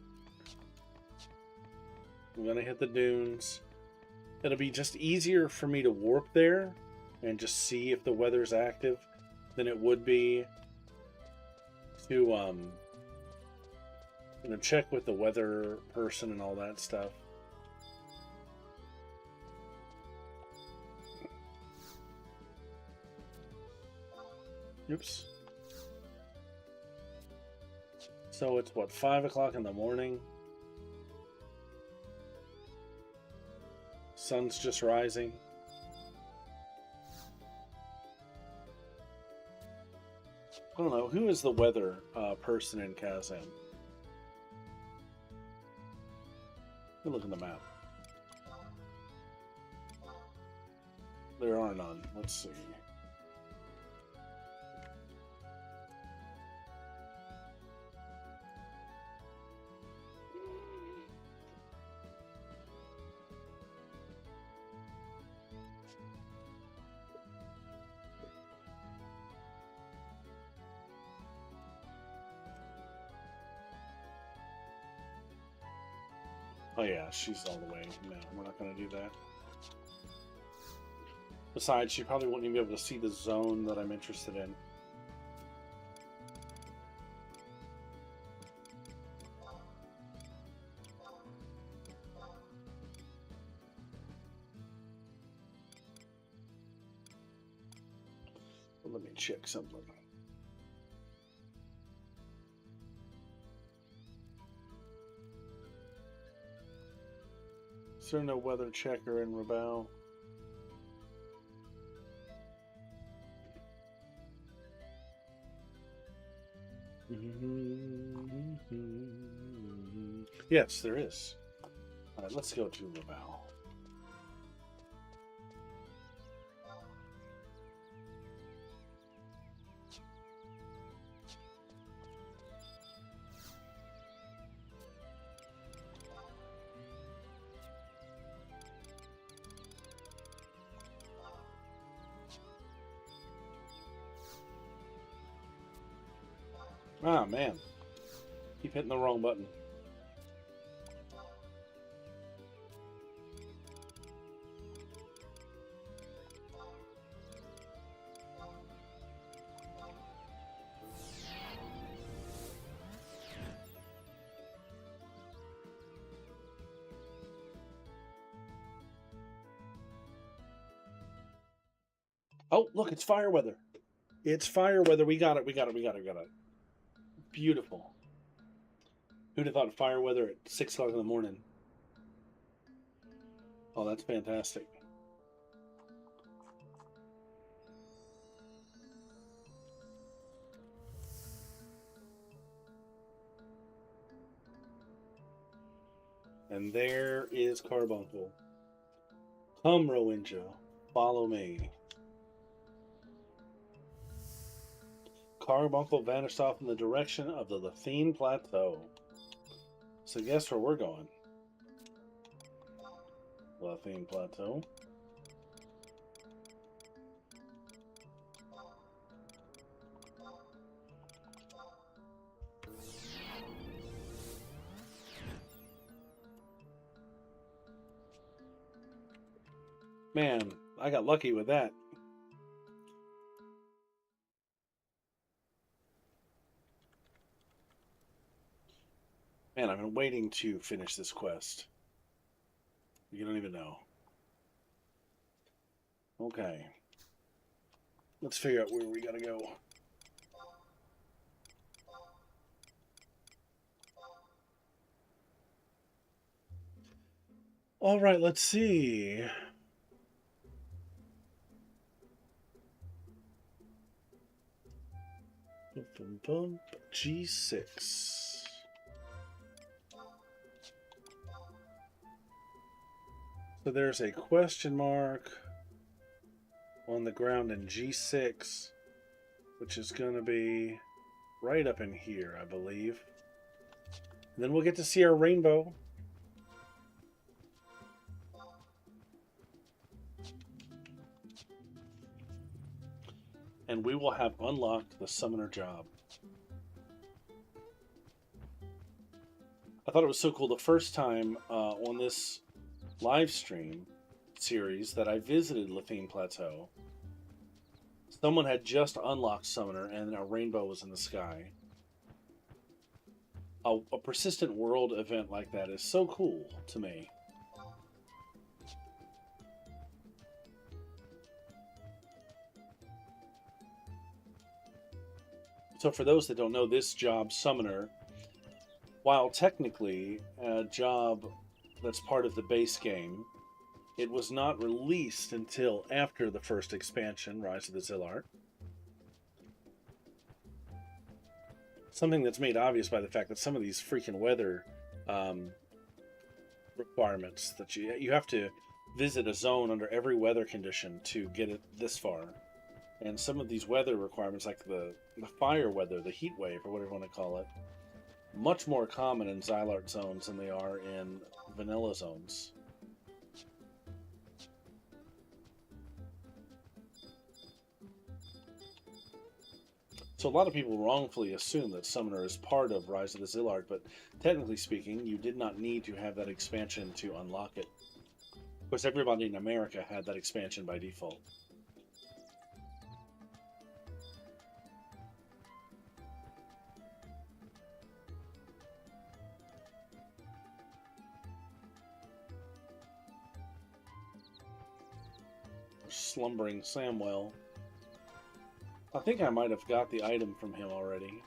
I'm going to hit the dunes. It'll be just easier for me to warp there and just see if the weather's active than it would be to check with the weather person and all that stuff. Oops. So it's what, 5 o'clock in the morning? Sun's just rising. I don't know. Who is the weather person in Kazan? Let me look at the map. There are none. Let's see. Oh yeah, she's all the way. No, we're not going to do that. Besides, she probably wouldn't even be able to see the zone that I'm interested in. Well, let me check something. Is there no weather checker in Rabaul? Yes, there is. All right, let's go to Rabaul. Ah, man. Keep hitting the wrong button. Oh, look, it's fire weather. It's fire weather. We got it. Beautiful. Who'd have thought fire weather at 6 o'clock in the morning? Oh, that's fantastic. And there is Carbuncle. Come, Rowinja, follow me. Carbuncle vanished off in the direction of the Thriteen Plateau. So guess where we're going? Thriteen Plateau. Man, I got lucky with that. Man, I've been waiting to finish this quest. You don't even know. Okay. Let's figure out where we gotta go. All right, let's see. G6. So there's a question mark on the ground in G6, which is going to be right up in here, I believe. And then we'll get to see our rainbow. And we will have unlocked the summoner job. I thought it was so cool the first time on this live stream series that I visited Thriteen Plateau. Someone had just unlocked summoner and a rainbow was in the sky. A persistent world event like that is so cool to me. So for those that don't know, this job, Summoner, while technically a job that's part of the base game, it was not released until after the first expansion, Rise of the Zillart. Something that's made obvious by the fact that some of these freaking weather requirements that you have to visit a zone under every weather condition to get it this far. And some of these weather requirements, like the fire weather, the heat wave, or whatever you want to call it, much more common in Zillart zones than they are in vanilla zones. So a lot of people wrongfully assume that Summoner is part of Rise of the Zillart, but technically speaking, you did not need to have that expansion to unlock it. Of course, everybody in America had that expansion by default. Slumbering Samwell. I think I might have got the item from him already.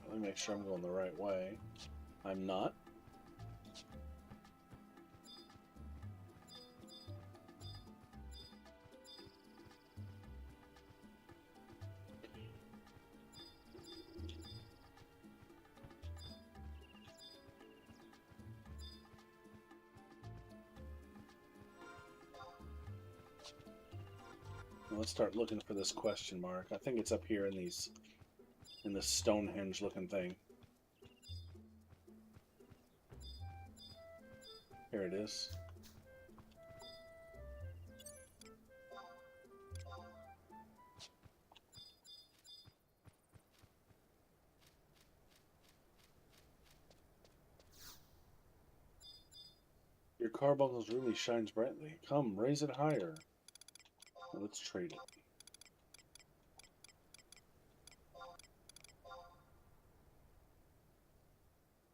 Let me make sure I'm going the right way. I'm not. Let's start looking for this question mark. I think it's up here in this Stonehenge looking thing. Here it is. Your carbuncle's really shines brightly. Come, raise it higher. Let's trade it.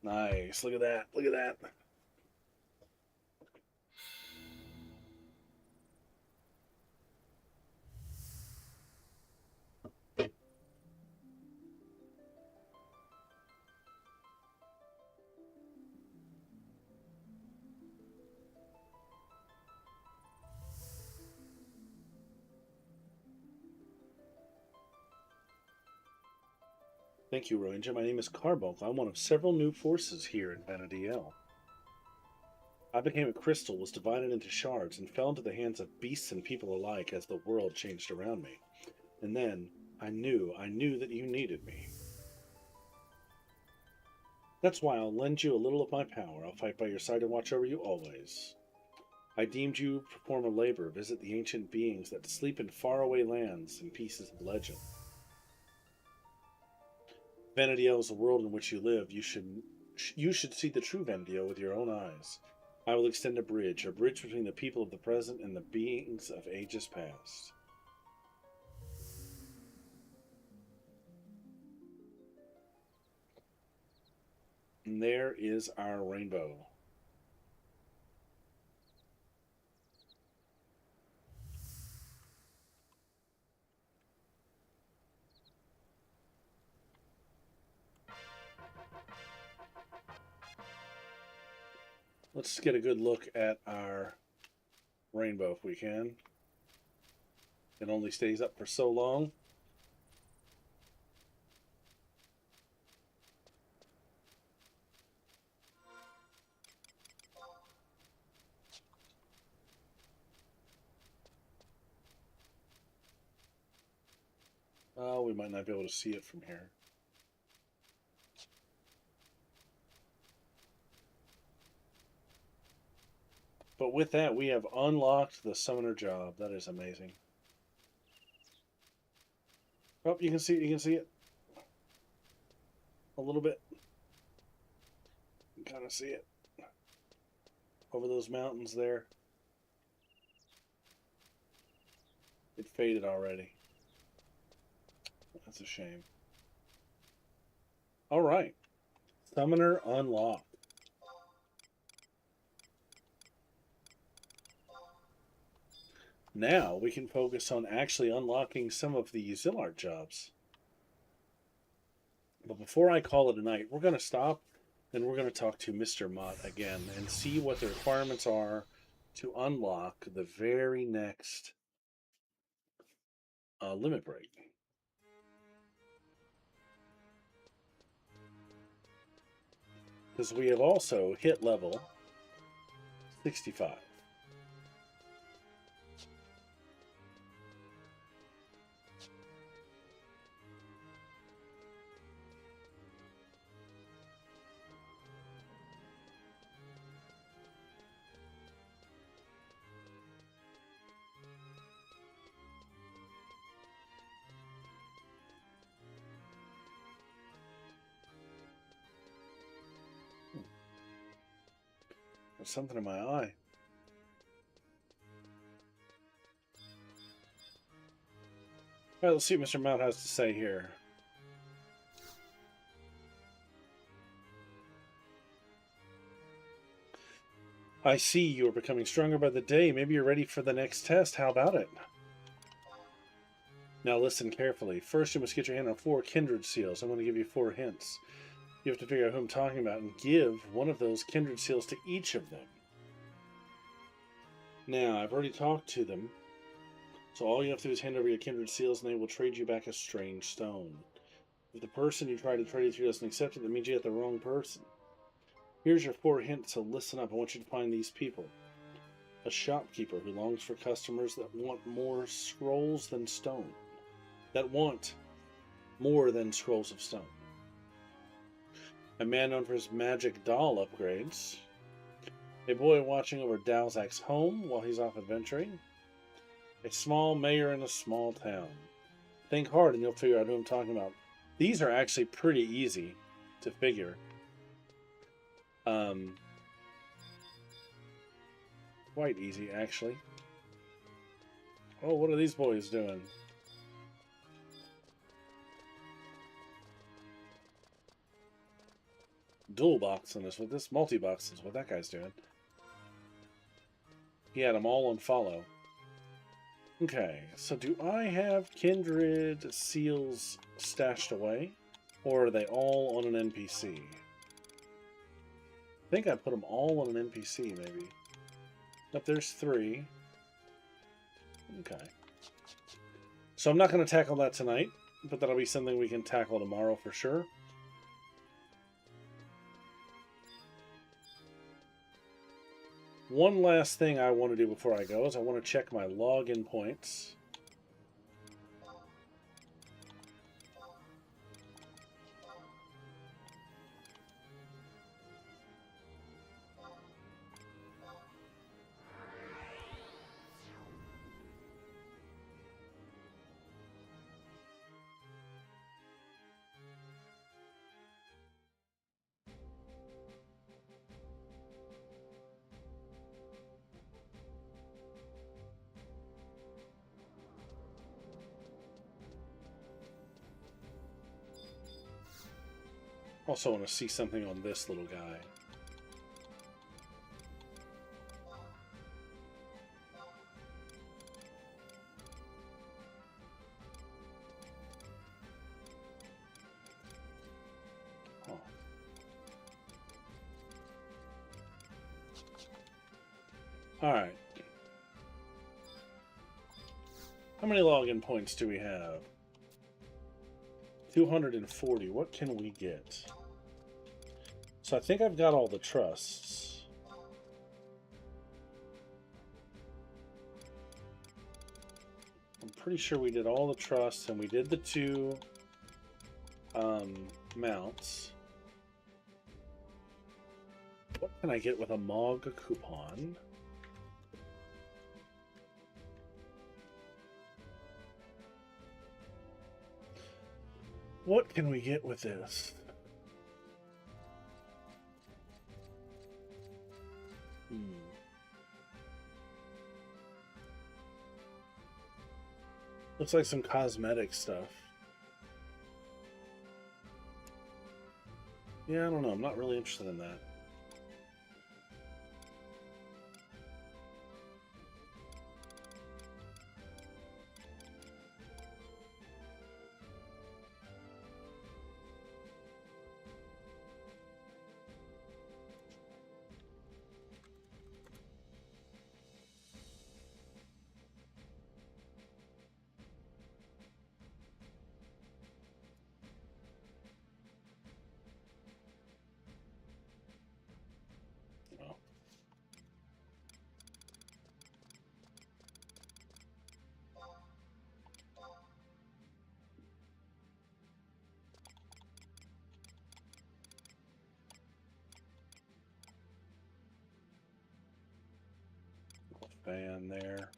Nice. Look at that. Look at that. Thank you, Ranger. My name is Carbuncle. I'm one of several new forces here in Vanadiel. I became a crystal, was divided into shards, and fell into the hands of beasts and people alike as the world changed around me. And then, I knew that you needed me. That's why I'll lend you a little of my power. I'll fight by your side and watch over you always. I deemed you perform a labor, visit the ancient beings that sleep in faraway lands and pieces of legend. Vanadiel is the world in which you live. You should see the true Vanadiel with your own eyes. I will extend a bridge between the people of the present and the beings of ages past. And there is our rainbow. Let's get a good look at our rainbow if we can. It only stays up for so long. Oh, we might not be able to see it from here. But with that, we have unlocked the summoner job. That is amazing. Oh, you can see it. A little bit. You can kind of see it. Over those mountains there. It faded already. That's a shame. Alright. Summoner unlocked. Now we can focus on actually unlocking some of the Zillart jobs. But before I call it a night, we're going to stop and we're going to talk to Mr. Mott again and see what the requirements are to unlock the very next limit break. Because we have also hit level 65. There's something in my eye. All right, let's see what Mr. Mount has to say here. I see you are becoming stronger by the day. Maybe you're ready for the next test. How about it? Now listen carefully. First, you must get your hand on 4 kindred seals. I'm going to give you 4 hints. You have to figure out who I'm talking about and give one of those kindred seals to each of them. Now, I've already talked to them, so all you have to do is hand over your kindred seals and they will trade you back a strange stone. If the person you try to trade it to doesn't accept it, that means you have the wrong person. Here's your 4 hints, so listen up. I want you to find these people. A shopkeeper who longs for customers that want more scrolls than stone. That want more than scrolls of stone. A man known for his magic doll upgrades. A boy watching over Dalzak's home while he's off adventuring. A small mayor in a small town. Think hard and you'll figure out who I'm talking about. These are actually pretty easy to figure. Quite easy, actually. Oh, what are these boys doing? Dual boxing is what this multi-box is what that guy's doing. He had them all on follow. Okay, so do I have kindred seals stashed away? Or are they all on an NPC? I think I put them all on an NPC, maybe. Nope, there's 3. Okay. So I'm not going to tackle that tonight. but that'll be something we can tackle tomorrow for sure. One last thing I want to do before I go is I want to check my login points. Also want to see something on this little guy. Oh. All right. How many login points do we have? 240. What can we get? So I think I've got all the trusts. I'm pretty sure we did all the trusts, and we did the 2 mounts. What can I get with a MOG coupon? What can we get with this? Looks like some cosmetic stuff. Yeah, I don't know. I'm not really interested in that. Fan there.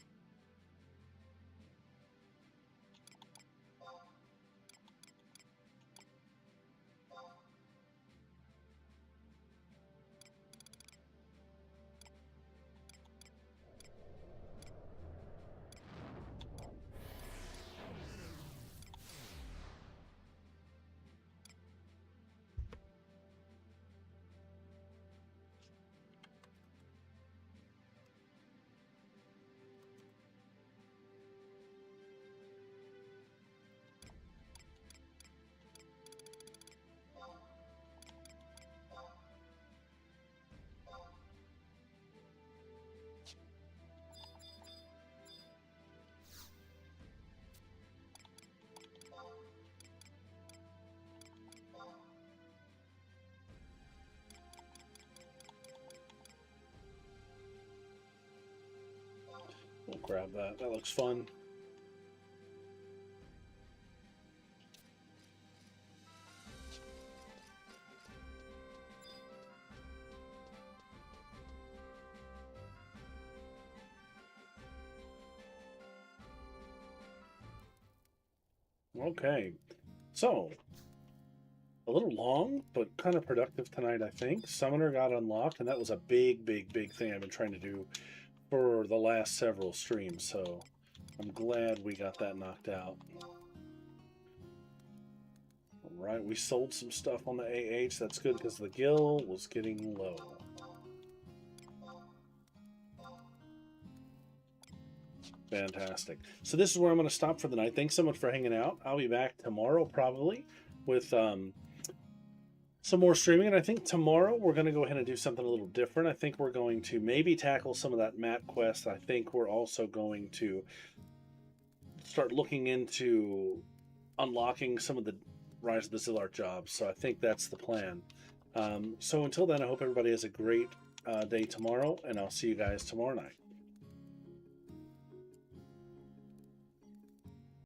We'll grab that. That looks fun. Okay, so a little long, but kind of productive tonight, I think. Summoner got unlocked, and that was a big thing I've been trying to do for the last several streams, so I'm glad we got that knocked out. All right, we sold some stuff on the AH. That's good because the gill was getting low. Fantastic. So this is where I'm going to stop for the night. Thanks so much for hanging out. I'll be back tomorrow probably with some more streaming. And I think tomorrow we're going to go ahead and do something a little different. I think we're going to maybe tackle some of that map quest. I think we're also going to start looking into unlocking some of the Rise of the Zilart jobs. So I think that's the plan. So until then, I hope everybody has a great day tomorrow, and I'll see you guys tomorrow night.